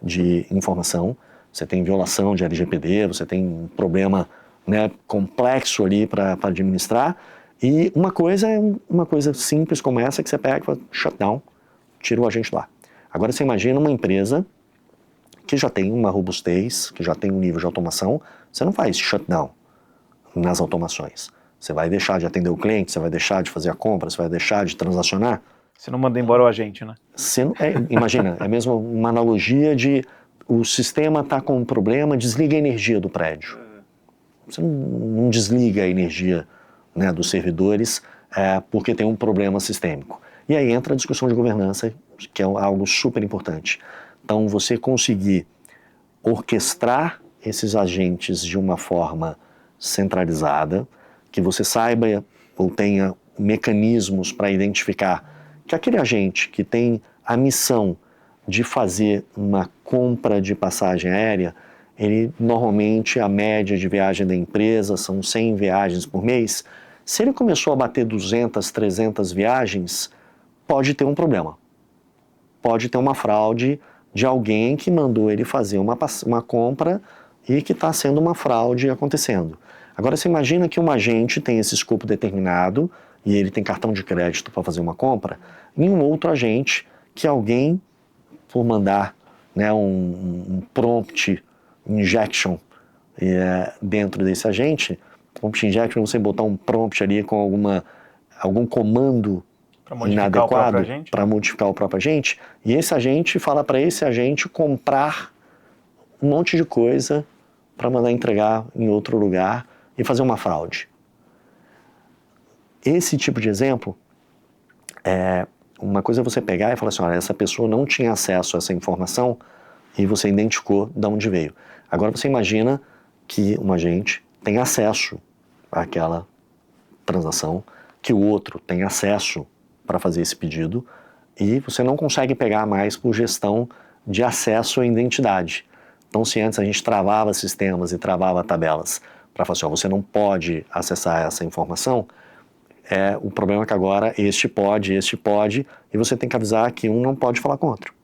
de informação, você tem violação de LGPD, você tem um problema né, complexo ali para administrar, e uma coisa é uma coisa simples como essa que você pega e fala, shutdown, tira o agente lá. Agora você imagina uma empresa que já tem uma robustez, que já tem um nível de automação, você não faz shutdown nas automações. Você vai deixar de atender o cliente, você vai deixar de fazer a compra, você vai deixar de transacionar. Você não manda embora o agente, né? Imagina, é mesmo uma analogia de o sistema está com um problema, desliga a energia do prédio. Você não desliga a energia, né, dos servidores porque tem um problema sistêmico. E aí entra a discussão de governança, que é algo super importante. Então, você conseguir orquestrar esses agentes de uma forma centralizada, que você saiba ou tenha mecanismos para identificar que aquele agente que tem a missão de fazer uma compra de passagem aérea, ele normalmente, a média de viagem da empresa são 100 viagens por mês. Se ele começou a bater 200, 300 viagens, pode ter um problema. Pode ter uma fraude de alguém que mandou ele fazer uma compra e que está sendo uma fraude acontecendo. Agora você imagina que um agente tem esse escopo determinado e ele tem cartão de crédito para fazer uma compra, e um outro agente que alguém, por mandar, né, um prompt injection dentro desse agente, prompt injection é você botar um prompt ali com algum comando inadequado para modificar o próprio agente, e esse agente fala para esse agente comprar um monte de coisa para mandar entregar em outro lugar e fazer uma fraude. Esse tipo de exemplo, uma coisa é você pegar e falar assim, olha, essa pessoa não tinha acesso a essa informação e você identificou de onde veio. Agora você imagina que um agente tem acesso àquela transação, que o outro tem acesso para fazer esse pedido e você não consegue pegar mais por gestão de acesso à identidade. Então, se antes a gente travava sistemas e travava tabelas para falar assim, ó, você não pode acessar essa informação, o problema é que agora este pode, e você tem que avisar que um não pode falar com o outro.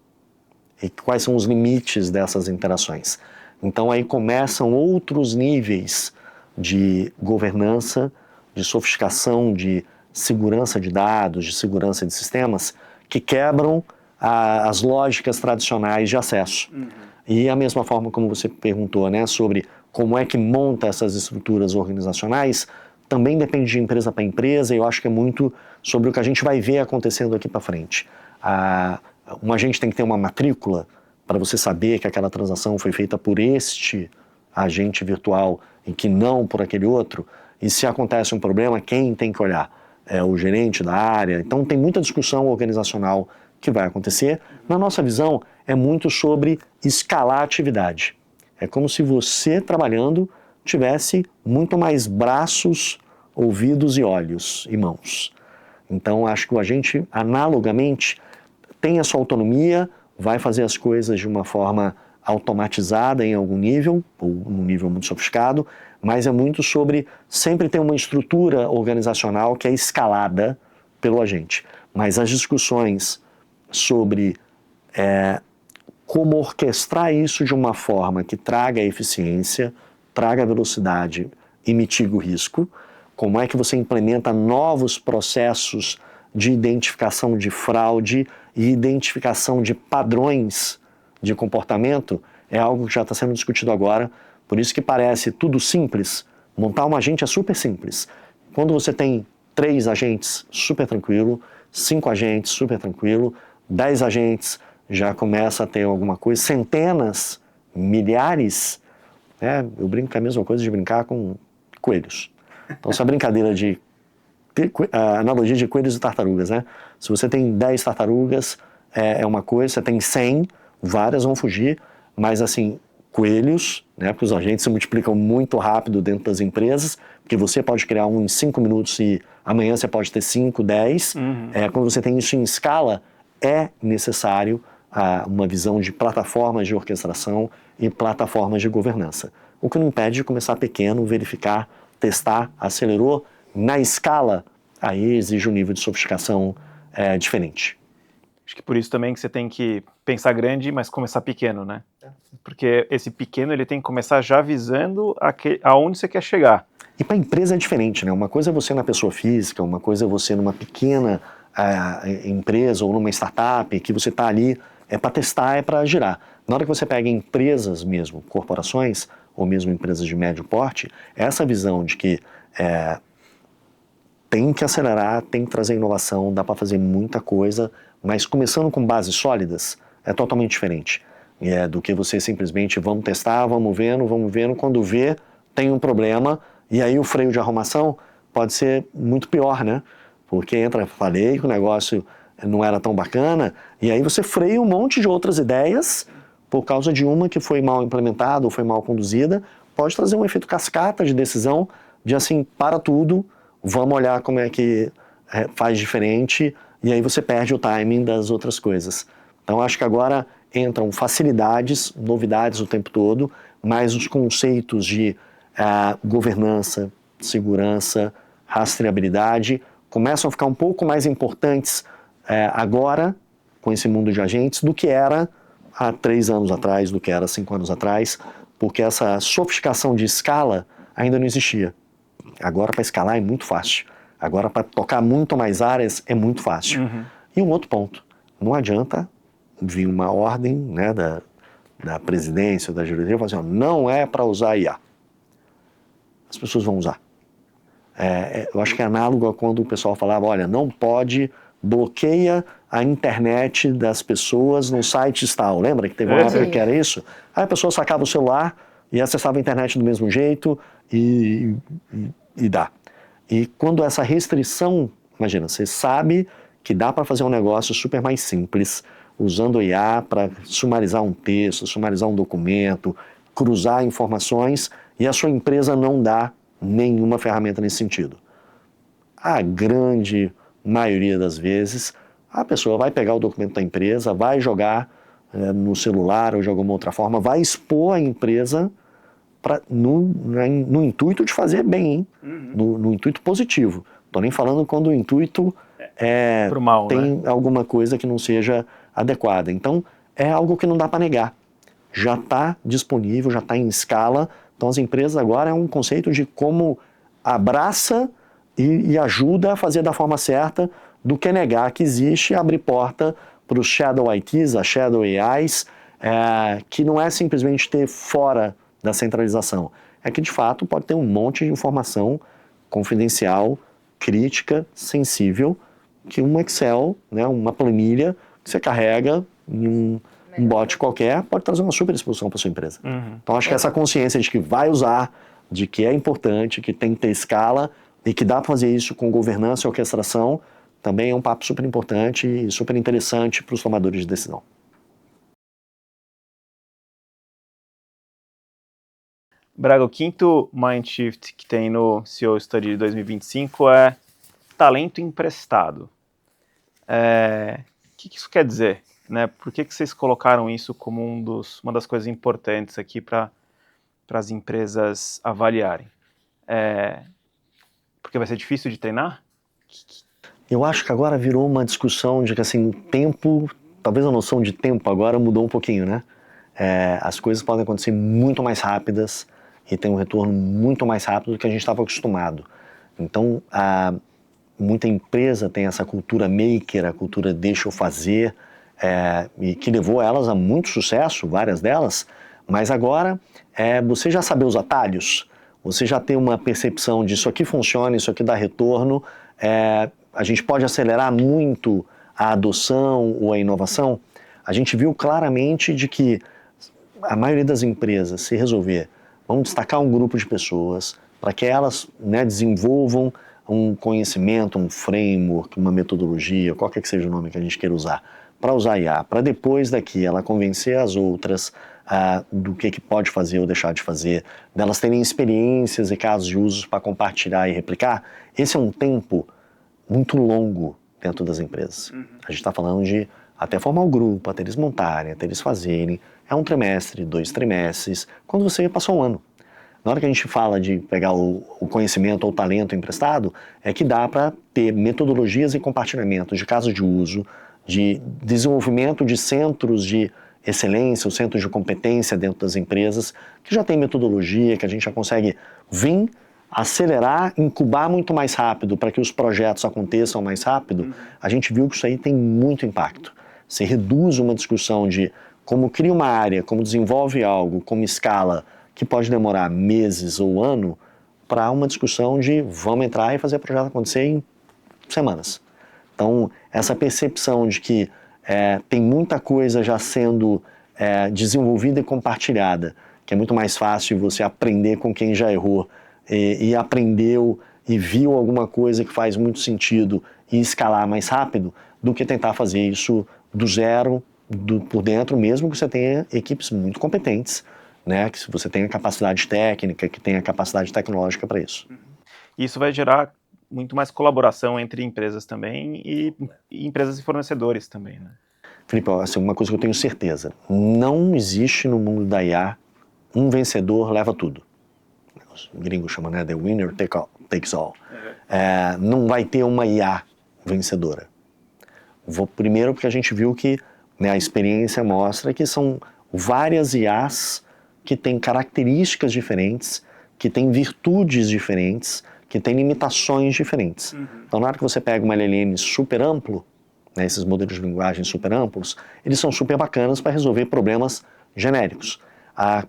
E quais são os limites dessas interações. Então aí começam outros níveis de governança, de sofisticação, de segurança de dados, de segurança de sistemas, que quebram as lógicas tradicionais de acesso. E a mesma forma como você perguntou, né, sobre como é que monta essas estruturas organizacionais, também depende de empresa para empresa, e eu acho que é muito sobre o que a gente vai ver acontecendo aqui para frente. Um agente tem que ter uma matrícula para você saber que aquela transação foi feita por este agente virtual e que não por aquele outro, e se acontece um problema, quem tem que olhar? É o gerente da área. Então tem muita discussão organizacional que vai acontecer. Na nossa visão, é muito sobre escalar a atividade. É como se você, trabalhando, tivesse muito mais braços, ouvidos e olhos e mãos. Então, acho que o agente, analogamente, tem a sua autonomia, vai fazer as coisas de uma forma automatizada em algum nível, ou num nível muito sofisticado, mas é muito sobre sempre ter uma estrutura organizacional que é escalada pelo agente. Mas as discussões sobre como orquestrar isso de uma forma que traga eficiência, traga velocidade e mitiga o risco, como é que você implementa novos processos de identificação de fraude e identificação de padrões de comportamento, é algo que já está sendo discutido agora, por isso que parece tudo simples. Montar um agente é super simples. Quando você tem 3 agentes, super tranquilo, 5 agentes, super tranquilo, 10 agentes, já começa a ter alguma coisa, centenas, milhares, eu brinco que é a mesma coisa de brincar com coelhos. Então, essa brincadeira a analogia de coelhos e tartarugas, né? Se você tem 10 tartarugas, é uma coisa, você tem 100, várias vão fugir, mas assim, coelhos, né? Porque os agentes se multiplicam muito rápido dentro das empresas, porque você pode criar um em 5 minutos e amanhã você pode ter 5, 10. Quando você tem isso em escala, é necessário uma visão de plataformas de orquestração e plataformas de governança. O que não impede de começar pequeno, verificar, testar, acelerou. Na escala, aí exige um nível de sofisticação diferente. Acho que por isso também que você tem que pensar grande, mas começar pequeno, né? Porque esse pequeno, ele tem que começar já visando aonde você quer chegar. E para a empresa é diferente, né? Uma coisa é você na pessoa física, uma coisa é você numa pequena empresa ou numa startup, que você está ali para testar, é para girar. Na hora que você pega empresas mesmo, corporações, ou mesmo empresas de médio porte, essa visão de que tem que acelerar, tem que trazer inovação, dá para fazer muita coisa, mas começando com bases sólidas, é totalmente diferente. Do que você simplesmente vamos testar, vamos vendo, quando vê, tem um problema, e aí o freio de arrumação pode ser muito pior, né? Porque falei que o negócio não era tão bacana, e aí você freia um monte de outras ideias, por causa de uma que foi mal implementada ou foi mal conduzida, pode trazer um efeito cascata de decisão, de assim, para tudo, vamos olhar como é que faz diferente, e aí você perde o timing das outras coisas. Então acho que agora entram facilidades, novidades o tempo todo, mas os conceitos de governança, segurança, rastreabilidade começam a ficar um pouco mais importantes agora, com esse mundo de agentes, do que era há 3 anos atrás, do que era 5 anos atrás, porque essa sofisticação de escala ainda não existia. Agora para escalar é muito fácil. Agora para tocar muito mais áreas é muito fácil. Uhum. E um outro ponto, não adianta vir uma ordem, né, da presidência ou da diretoria e falar assim, não é para usar IA. As pessoas vão usar. Eu acho que é análogo a quando o pessoal falava, olha, não pode, bloqueia a internet das pessoas no site tal. Lembra que teve uma época que era isso? Aí a pessoa sacava o celular e acessava a internet do mesmo jeito e dá. E quando essa restrição, imagina, você sabe que dá para fazer um negócio super mais simples, usando o IA para sumarizar um texto, sumarizar um documento, cruzar informações, e a sua empresa não dá nenhuma ferramenta nesse sentido. A grande maioria das vezes, a pessoa vai pegar o documento da empresa, vai jogar no celular ou de alguma outra forma, vai expor a empresa no intuito de fazer bem, hein? Uhum. No intuito positivo. Estou nem falando quando o intuito pro mal, tem né? alguma coisa que não seja adequada. Então, é algo que não dá para negar. Já está disponível, já está em escala. Então, as empresas agora é um conceito de como abraça e ajuda a fazer da forma certa do que negar que existe e abrir porta para os Shadow ITs, as Shadow AIs, que não é simplesmente ter fora da centralização. É que, de fato, pode ter um monte de informação confidencial, crítica, sensível, que um Excel, né, uma planilha, que você carrega em um bot qualquer, pode trazer uma super exposição para sua empresa. Uhum. Então, acho que essa consciência de que vai usar, de que é importante, que tem que ter escala e que dá para fazer isso com governança e orquestração, também é um papo super importante e super interessante para os tomadores de decisão. Braga, o quinto Mindshift que tem no CEO Study de 2025 é talento emprestado. O que isso quer dizer? Né? Por que vocês colocaram isso como uma das coisas importantes aqui para as empresas avaliarem? Porque vai ser difícil de treinar? Eu acho que agora virou uma discussão de que assim, o tempo, talvez a noção de tempo agora mudou um pouquinho, né? As coisas podem acontecer muito mais rápidas e tem um retorno muito mais rápido do que a gente estava acostumado. Então, muita empresa tem essa cultura maker, a cultura deixa eu fazer, e que levou elas a muito sucesso, várias delas, mas agora você já saber os atalhos, você já tem uma percepção de isso aqui funciona, isso aqui dá retorno, a gente pode acelerar muito a adoção ou a inovação. A gente viu claramente de que a maioria das empresas, se resolver, vão destacar um grupo de pessoas para que elas, né, desenvolvam um conhecimento, um framework, uma metodologia, qualquer que seja o nome que a gente queira usar, para usar IA, para depois daqui ela convencer as outras do que pode fazer ou deixar de fazer, delas terem experiências e casos de usos para compartilhar e replicar. Esse é um tempo muito longo dentro das empresas. Uhum. A gente está falando de até formar um grupo, até eles montarem, até eles fazerem. É 1 trimestre, 2 trimestres, quando você passou um ano. Na hora que a gente fala de pegar o conhecimento ou o talento emprestado, é que dá para ter metodologias e compartilhamentos de casos de uso, de desenvolvimento de centros de excelência, os centros de competência dentro das empresas, que já tem metodologia, que a gente já consegue vir, acelerar, incubar muito mais rápido para que os projetos aconteçam mais rápido. A gente viu que isso aí tem muito impacto. Você reduz uma discussão de como cria uma área, como desenvolve algo, como escala, que pode demorar meses ou ano, para uma discussão de vamos entrar e fazer o projeto acontecer em semanas. Então, essa percepção de que tem muita coisa já sendo desenvolvida e compartilhada, que é muito mais fácil você aprender com quem já errou e aprendeu e viu alguma coisa que faz muito sentido e escalar mais rápido, do que tentar fazer isso do zero, por dentro, mesmo que você tenha equipes muito competentes, né, que você tenha capacidade técnica, que tenha capacidade tecnológica para isso. Isso vai gerar muito mais colaboração entre empresas também e empresas e fornecedores também, né? Felipe, assim, uma coisa que eu tenho certeza, não existe no mundo da IA um vencedor leva tudo. Os gringos chamam, né, the winner takes all. Não vai ter uma IA vencedora. Primeiro porque a gente viu que, né, a experiência mostra que são várias IAs que têm características diferentes, que têm virtudes diferentes, que têm limitações diferentes. Então, na hora que você pega uma LLM super amplo, né, esses modelos de linguagem super amplos, eles são super bacanas para resolver problemas genéricos. A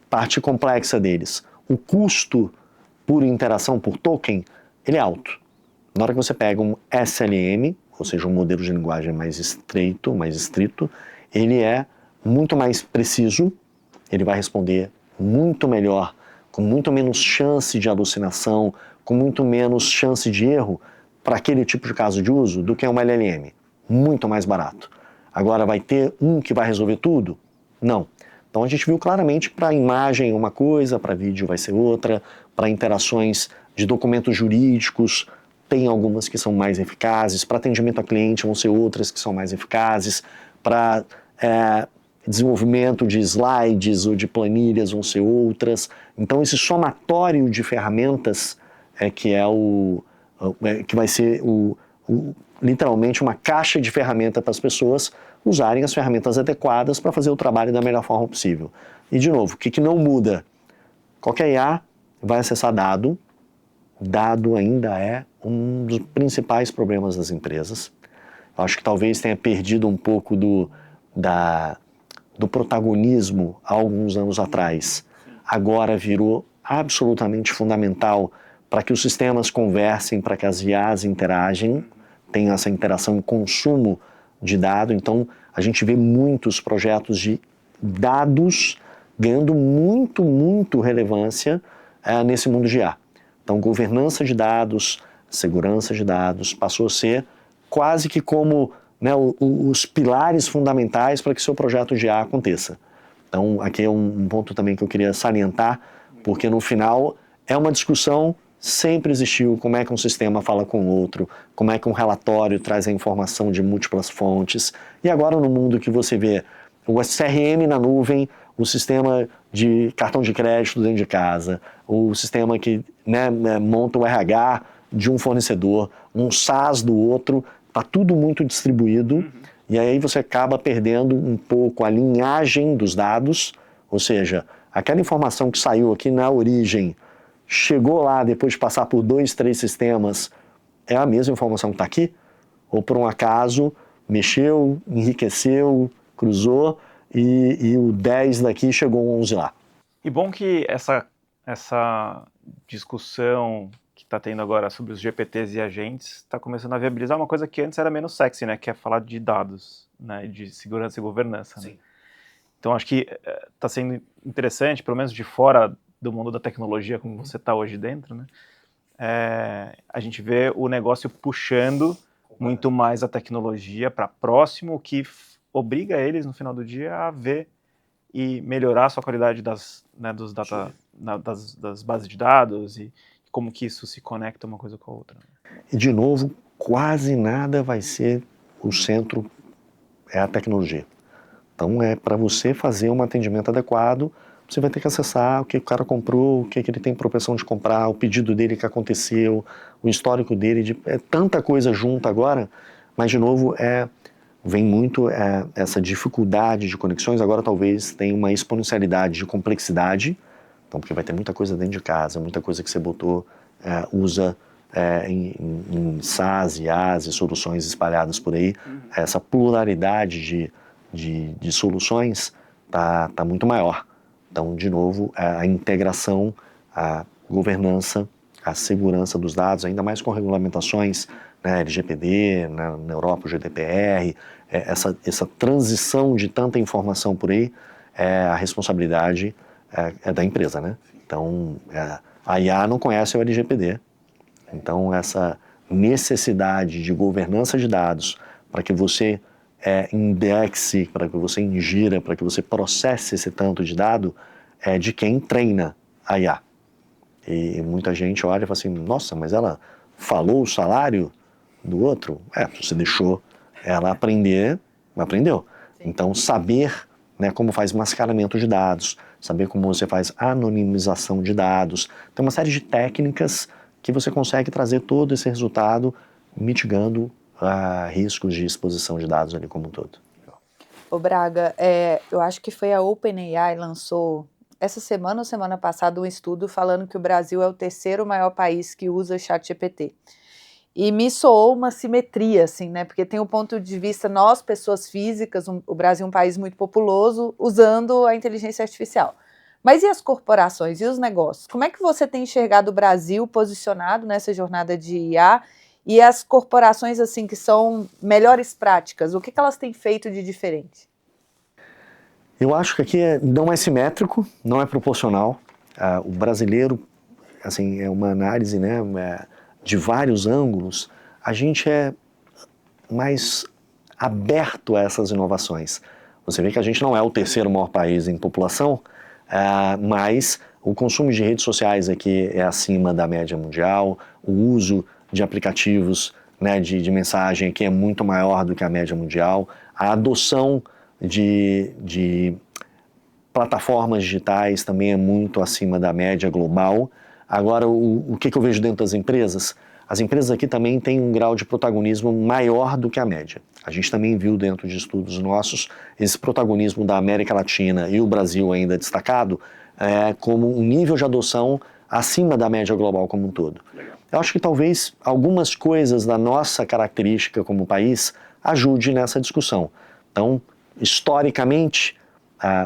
parte complexa deles, o custo por interação, por token, ele é alto. Na hora que você pega um SLM, ou seja, um modelo de linguagem mais estreito, mais estrito, ele é muito mais preciso, ele vai responder muito melhor, com muito menos chance de alucinação, com muito menos chance de erro para aquele tipo de caso de uso do que uma LLM. Muito mais barato. Agora, vai ter um que vai resolver tudo? Não. Então a gente viu claramente para imagem uma coisa, para vídeo vai ser outra, para interações de documentos jurídicos, tem algumas que são mais eficazes, para atendimento a cliente vão ser outras que são mais eficazes, para desenvolvimento de slides ou de planilhas vão ser outras. Então esse somatório de ferramentas que vai ser literalmente uma caixa de ferramentas para as pessoas usarem as ferramentas adequadas para fazer o trabalho da melhor forma possível. E de novo, o que não muda? Qualquer IA vai acessar dado. Dado ainda é um dos principais problemas das empresas. Eu acho que talvez tenha perdido um pouco do protagonismo há alguns anos atrás. Agora virou absolutamente fundamental para que os sistemas conversem, para que as IAs interagem, tenham essa interação e consumo de dado. Então, a gente vê muitos projetos de dados ganhando muito relevância nesse mundo de IA. Então, governança de dados, segurança de dados, passou a ser quase que como, né, os pilares fundamentais para que seu projeto de IA aconteça. Então, aqui é um ponto também que eu queria salientar, porque no final é uma discussão, sempre existiu, como é que um sistema fala com o outro, como é que um relatório traz a informação de múltiplas fontes. E agora no mundo que você vê o CRM na nuvem, o sistema de cartão de crédito dentro de casa, o sistema que, né, monta o RH de um fornecedor, um SaaS do outro, está tudo muito distribuído, e aí você acaba perdendo um pouco a linhagem dos dados, ou seja, aquela informação que saiu aqui na origem, chegou lá depois de passar por 2, 3 sistemas, é a mesma informação que está aqui? Ou por um acaso mexeu, enriqueceu, cruzou e o 10 daqui chegou o 11 lá? E bom que essa discussão que está tendo agora sobre os GPTs e agentes está começando a viabilizar uma coisa que antes era menos sexy, né? Que é falar de dados, né? De segurança e governança. Né? Então acho que está sendo interessante, pelo menos de fora do mundo da tecnologia, como você está hoje dentro, né? A gente vê o negócio puxando muito mais a tecnologia para próximo, o que obriga eles, no final do dia, a ver e melhorar a sua qualidade das bases de dados e como que isso se conecta uma coisa com a outra. E, de novo, quase nada vai ser o centro, é a tecnologia. Então, para você fazer um atendimento adequado, você vai ter que acessar o que o cara comprou, o que ele tem propensão de comprar, o pedido dele que aconteceu, o histórico dele, é tanta coisa junto agora, mas, de novo, vem muito essa dificuldade de conexões. Agora talvez tenha uma exponencialidade de complexidade, então porque vai ter muita coisa dentro de casa, muita coisa que você botou, usa em SaaS, IaaS e soluções espalhadas por aí. Essa pluralidade de soluções tá muito maior. Então, de novo, a integração, a governança, a segurança dos dados, ainda mais com regulamentações, né, LGPD, na Europa o GDPR, essa transição de tanta informação por aí, a responsabilidade é da empresa, né? Então, a IA não conhece o LGPD, então essa necessidade de governança de dados para que você indexe, para que você ingira, para que você processe esse tanto de dado, é de quem treina a IA. E muita gente olha e fala assim, nossa, mas ela falou o salário do outro? Você deixou ela aprender, aprendeu. Então, saber, né, como faz mascaramento de dados, saber como você faz anonimização de dados, tem uma série de técnicas que você consegue trazer todo esse resultado mitigando riscos de exposição de dados ali como um todo. Ô Braga, eu acho que foi a OpenAI lançou essa semana ou semana passada um estudo falando que o Brasil é o terceiro maior país que usa ChatGPT. E me soou uma simetria, assim, né? Porque tem o ponto de vista, nós, pessoas físicas, o Brasil é um país muito populoso, usando a inteligência artificial. Mas e as corporações, e os negócios? Como é que você tem enxergado o Brasil posicionado nessa jornada de IA e as corporações, assim, que são melhores práticas? O que elas têm feito de diferente? Eu acho que aqui não é simétrico, não é proporcional. O brasileiro, assim, é uma análise, né, de vários ângulos. A gente é mais aberto a essas inovações. Você vê que a gente não é o terceiro maior país em população, mas o consumo de redes sociais aqui é acima da média mundial, o uso de aplicativos, né, de mensagem aqui é muito maior do que a média mundial, a adoção de plataformas digitais também é muito acima da média global. Agora, o que eu vejo dentro das empresas? As empresas aqui também têm um grau de protagonismo maior do que a média. A gente também viu dentro de estudos nossos esse protagonismo da América Latina e o Brasil ainda destacado como um nível de adoção acima da média global como um todo. Eu acho que talvez algumas coisas da nossa característica como país ajude nessa discussão. Então, historicamente,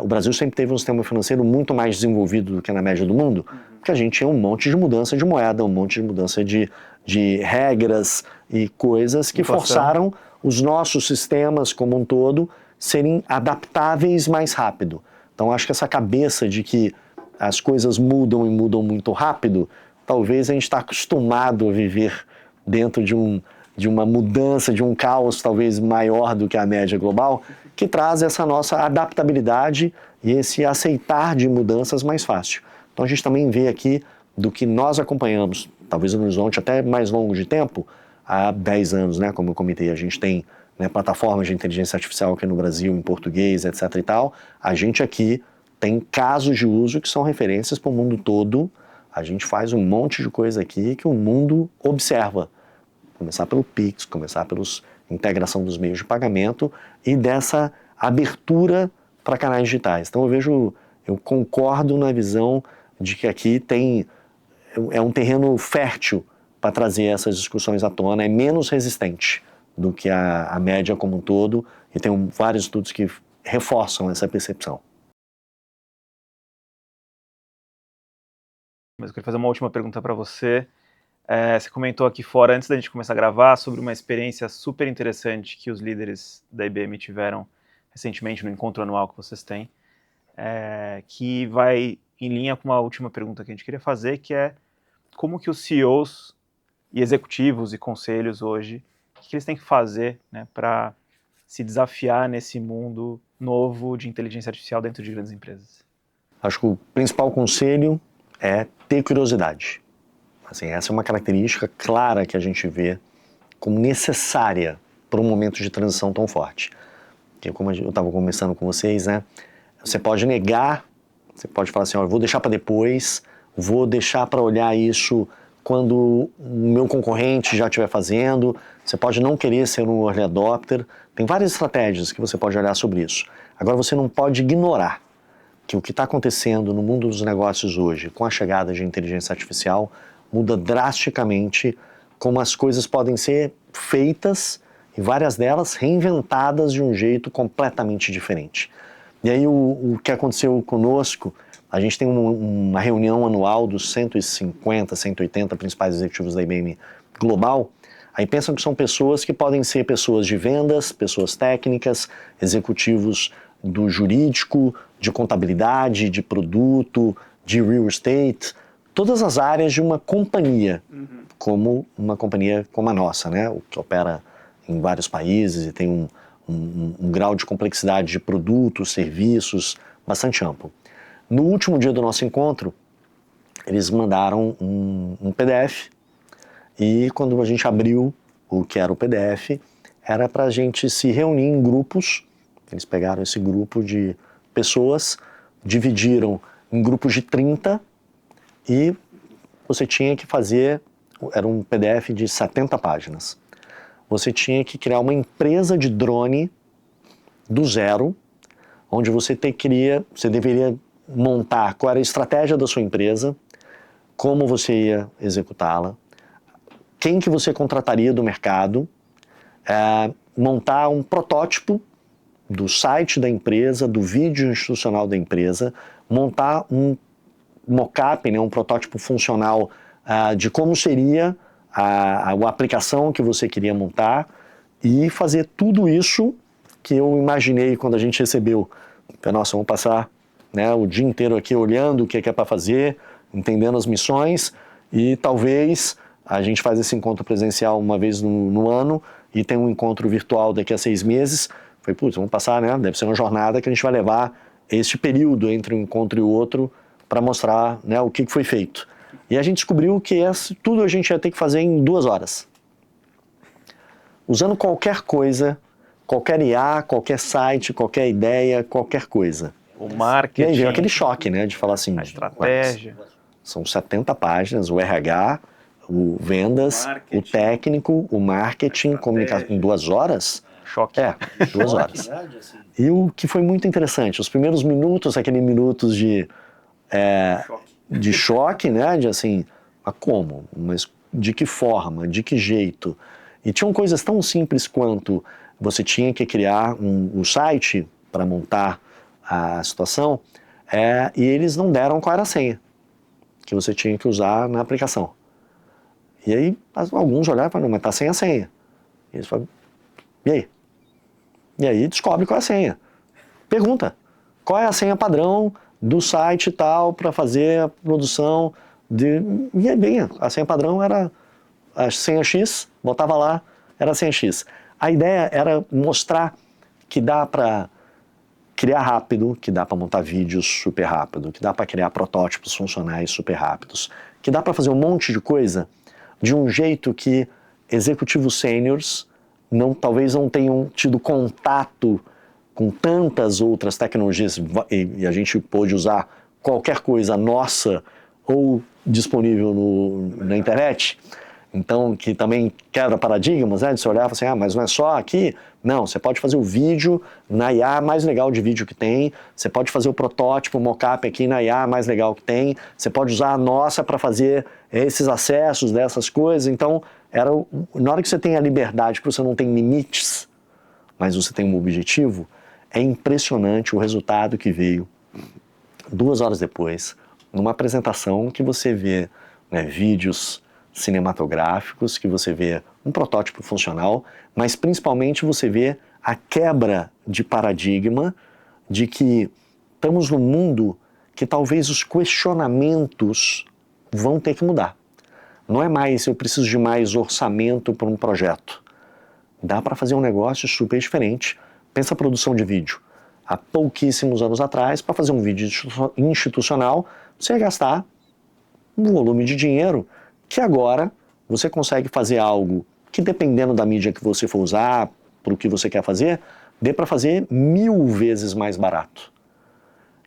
o Brasil sempre teve um sistema financeiro muito mais desenvolvido do que na média do mundo, porque a gente tinha um monte de mudança de moeda, um monte de mudança de regras e coisas que forçaram os nossos sistemas como um todo serem adaptáveis mais rápido. Então acho que essa cabeça de que as coisas mudam e mudam muito rápido, talvez a gente está acostumado a viver dentro de uma mudança, de um caos talvez maior do que a média global, que traz essa nossa adaptabilidade e esse aceitar de mudanças mais fácil. Então a gente também vê aqui do que nós acompanhamos, talvez no horizonte até mais longo de tempo, há 10 anos, né, como eu comentei, a gente tem, né, plataformas de inteligência artificial aqui no Brasil, em português, etc. e tal, a gente aqui tem casos de uso que são referências para o mundo todo, a gente faz um monte de coisa aqui que o mundo observa. Começar pelo Pix, começar pela integração dos meios de pagamento e dessa abertura para canais digitais. Então eu concordo na visão de que aqui é um terreno fértil para trazer essas discussões à tona, é menos resistente do que a média como um todo, e tem vários estudos que reforçam essa percepção. Mas eu queria fazer uma última pergunta para você. Você comentou aqui fora, antes da gente começar a gravar, sobre uma experiência super interessante que os líderes da IBM tiveram recentemente no encontro anual que vocês têm, que vai em linha com uma última pergunta que a gente queria fazer, que é como que os CEOs e executivos e conselhos hoje, o que eles têm que fazer, né, para se desafiar nesse mundo novo de inteligência artificial dentro de grandes empresas? Acho que o principal conselho é ter curiosidade. Assim, essa é uma característica clara que a gente vê como necessária para um momento de transição tão forte. Porque, como eu estava conversando com vocês, né, você pode negar, você pode falar assim, eu vou deixar para depois, vou deixar para olhar isso quando o meu concorrente já estiver fazendo, você pode não querer ser um early adopter, tem várias estratégias que você pode olhar sobre isso. Agora você não pode ignorar que o que está acontecendo no mundo dos negócios hoje, com a chegada de inteligência artificial, muda drasticamente como as coisas podem ser feitas e várias delas reinventadas de um jeito completamente diferente. E aí o que aconteceu conosco, a gente tem uma reunião anual dos 150, 180 principais executivos da IBM global. Aí pensam que são pessoas que podem ser pessoas de vendas, pessoas técnicas, executivos do jurídico, de contabilidade, de produto, de real estate, todas as áreas de uma companhia, como uma companhia como a nossa, né? Que opera em vários países e tem um grau de complexidade de produtos, serviços bastante amplo. No último dia do nosso encontro, eles mandaram um PDF e quando a gente abriu o que era o PDF, era para a gente se reunir em grupos. Eles pegaram esse grupo de pessoas, dividiram em grupos de 30 e você tinha que fazer, era um PDF de 70 páginas. Você tinha que criar uma empresa de drone do zero, onde você deveria montar qual era a estratégia da sua empresa, como você ia executá-la, quem que você contrataria do mercado, montar um protótipo do site da empresa, do vídeo institucional da empresa, montar um mock-up, né, um protótipo funcional de como seria a aplicação que você queria montar e fazer tudo isso que eu imaginei quando a gente recebeu. Nossa, vamos passar, né, o dia inteiro aqui olhando o que é para fazer, entendendo as missões e talvez a gente faz esse encontro presencial uma vez no ano e tem um encontro virtual daqui a 6 meses. Falei, putz, vamos passar, né? Deve ser uma jornada que a gente vai levar este período entre um encontro e o outro para mostrar, né, o que foi feito. E a gente descobriu que tudo a gente ia ter que fazer em 2 horas. Usando qualquer coisa, qualquer IA, qualquer site, qualquer ideia, qualquer coisa. O marketing. E aí veio aquele choque, né, de falar assim... A estratégia. São 70 páginas, o RH, o vendas, o técnico, o marketing, comunicação, em 2 horas... Choque. 2 horas. E o que foi muito interessante, os primeiros minutos, aqueles minutos de choque, né? De assim, como? Mas de que forma? De que jeito? E tinham coisas tão simples quanto você tinha que criar um site para montar a situação e eles não deram qual era a senha que você tinha que usar na aplicação. E aí alguns olharam e falaram, mas tá sem a senha. E eles falaram, e aí? E aí descobre qual é a senha. Pergunta, qual é a senha padrão do site tal para fazer a produção de... E aí bem, a senha padrão era a senha X, botava lá, era a senha X. A ideia era mostrar que dá para criar rápido, que dá para montar vídeos super rápido, que dá para criar protótipos funcionais super rápidos, que dá para fazer um monte de coisa de um jeito que executivos sêniors talvez não tenham tido contato com tantas outras tecnologias e a gente pôde usar qualquer coisa nossa ou disponível na internet. Então, que também quebra paradigmas, né? De você olhar e falar assim, mas não é só aqui. Não, você pode fazer o vídeo na IA mais legal de vídeo que tem, você pode fazer o protótipo, o mockup aqui na IA mais legal que tem, você pode usar a nossa para fazer esses acessos dessas coisas. Então, na hora que você tem a liberdade, que você não tem limites, mas você tem um objetivo, é impressionante o resultado que veio 2 horas depois, numa apresentação que você vê, né, vídeos cinematográficos, que você vê um protótipo funcional, mas principalmente você vê a quebra de paradigma de que estamos num mundo que talvez os questionamentos vão ter que mudar. Não é mais eu preciso de mais orçamento para um projeto. Dá para fazer um negócio super diferente. Pensa a produção de vídeo. Há pouquíssimos anos atrás, para fazer um vídeo institucional, você ia gastar um volume de dinheiro que agora você consegue fazer algo que, dependendo da mídia que você for usar, para o que você quer fazer, dê para fazer 1000 vezes mais barato.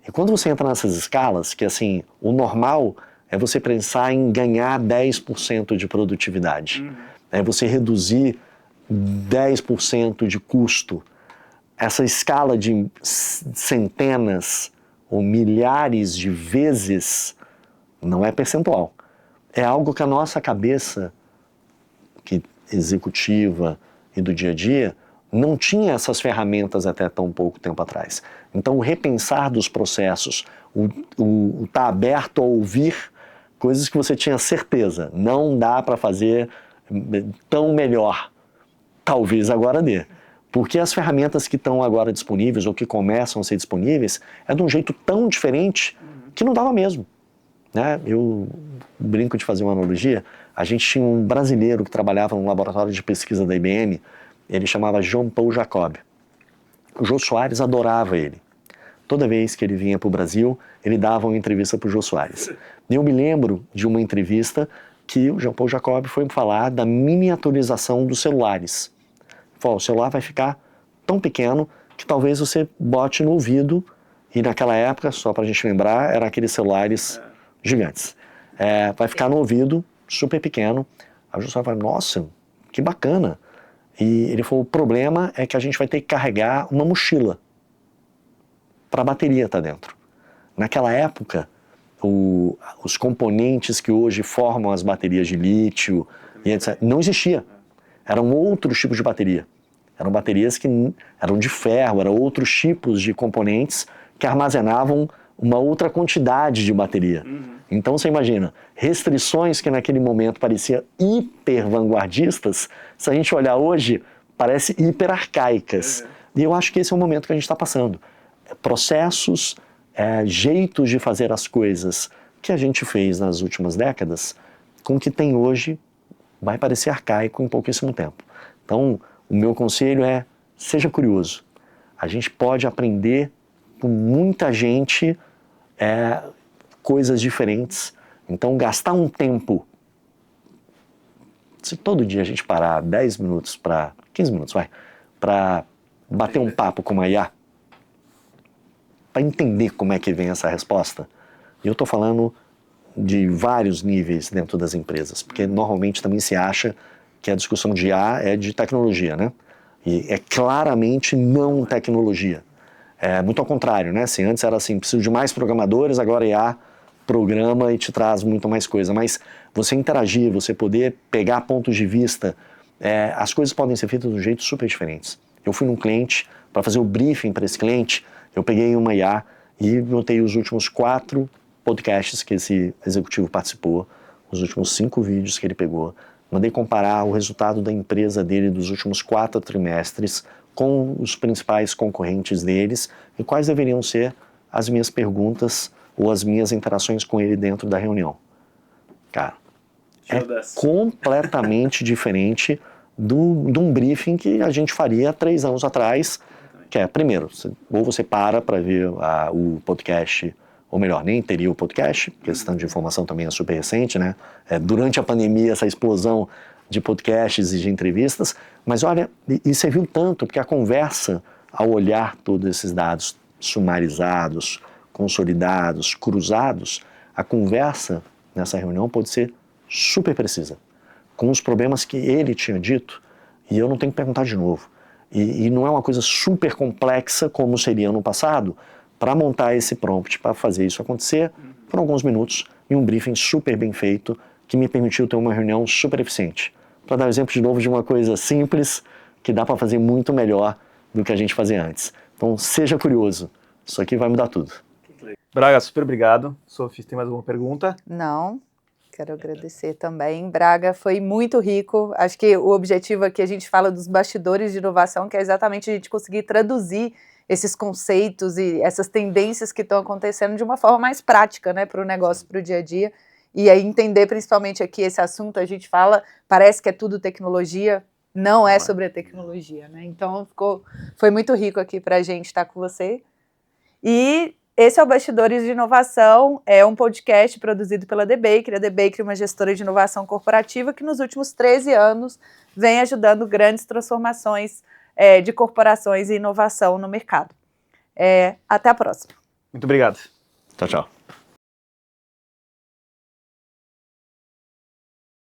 E quando você entra nessas escalas, que assim, o normal é você pensar em ganhar 10% de produtividade. É você reduzir 10% de custo. Essa escala de centenas ou milhares de vezes não é percentual. É algo que a nossa cabeça, que executiva e do dia a dia, não tinha essas ferramentas até tão pouco tempo atrás. Então, o repensar dos processos, o estar aberto a ouvir coisas que você tinha certeza, não dá para fazer tão melhor. Talvez agora dê. Porque as ferramentas que estão agora disponíveis ou que começam a ser disponíveis é de um jeito tão diferente que não dava mesmo. Né? Eu brinco de fazer uma analogia. A gente tinha um brasileiro que trabalhava no laboratório de pesquisa da IBM, ele chamava João Paul Jacob. O Jô Soares adorava ele. Toda vez que ele vinha para o Brasil, ele dava uma entrevista para o Jô Soares. E eu me lembro de uma entrevista que o João Paul Jacob foi falar da miniaturização dos celulares. Ele falou, o celular vai ficar tão pequeno que talvez você bote no ouvido, e naquela época, só para a gente lembrar, eram aqueles celulares gigantes. Vai ficar no ouvido, super pequeno. Aí o Jô Soares falou, nossa, que bacana. E ele falou, o problema é que a gente vai ter que carregar uma mochila para a bateria estar dentro. Naquela época, os componentes que hoje formam as baterias de lítio e etc., não existia. Eram outros tipos de bateria. Eram baterias que eram de ferro, eram outros tipos de componentes que armazenavam uma outra quantidade de bateria. Então você imagina, restrições que naquele momento pareciam hiper vanguardistas, se a gente olhar hoje, parecem hiper arcaicas. E eu acho que esse é o momento que a gente está passando. Processos, jeitos de fazer as coisas que a gente fez nas últimas décadas, com o que tem hoje, vai parecer arcaico em pouquíssimo tempo. Então, o meu conselho é, seja curioso. A gente pode aprender com muita gente coisas diferentes. Então, gastar um tempo, se todo dia a gente parar 10 minutos, 15 minutos, para bater um papo com uma IA, para entender como é que vem essa resposta. E eu estou falando de vários níveis dentro das empresas, porque normalmente também se acha que a discussão de IA é de tecnologia, né? E é claramente não tecnologia. É muito ao contrário, né? Se antes era assim, preciso de mais programadores, agora IA programa e te traz muito mais coisa. Mas você interagir, você poder pegar pontos de vista, as coisas podem ser feitas de um jeito super diferentes. Eu fui num cliente para fazer o briefing para esse cliente, eu peguei uma IA e notei os últimos 4 podcasts que esse executivo participou, os últimos 5 vídeos que ele pegou, mandei comparar o resultado da empresa dele dos últimos 4 trimestres com os principais concorrentes deles e quais deveriam ser as minhas perguntas ou as minhas interações com ele dentro da reunião. Cara, é completamente diferente de um briefing que a gente faria 3 anos atrás, que é, primeiro, ou você para ver o podcast, ou melhor, nem teria o podcast, porque esse tanto de informação também é super recente, né? Durante a pandemia, essa explosão de podcasts e de entrevistas, mas olha, e serviu tanto, porque a conversa, ao olhar todos esses dados sumarizados, consolidados, cruzados, a conversa nessa reunião pode ser super precisa, com os problemas que ele tinha dito, e eu não tenho que perguntar de novo. E não é uma coisa super complexa como seria no passado, para montar esse prompt, para fazer isso acontecer por alguns minutos, em um briefing super bem feito, que me permitiu ter uma reunião super eficiente. Para dar um exemplo de novo de uma coisa simples, que dá para fazer muito melhor do que a gente fazia antes. Então, seja curioso, isso aqui vai mudar tudo. Braga, super obrigado. Sophie, tem mais alguma pergunta? Não, quero agradecer também. Braga, foi muito rico. Acho que o objetivo aqui, a gente fala dos bastidores de inovação, que é exatamente a gente conseguir traduzir esses conceitos e essas tendências que estão acontecendo de uma forma mais prática, né, para o negócio, para o dia a dia. E aí entender principalmente aqui esse assunto, a gente fala, parece que é tudo tecnologia, não é sobre a tecnologia, né? Então foi muito rico aqui para a gente estar com você. E esse é o Bastidores de Inovação, é um podcast produzido pela The Bakery. A The Bakery é uma gestora de inovação corporativa que nos últimos 13 anos vem ajudando grandes transformações de corporações e inovação no mercado. Até a próxima. Muito obrigado. Tchau, tchau.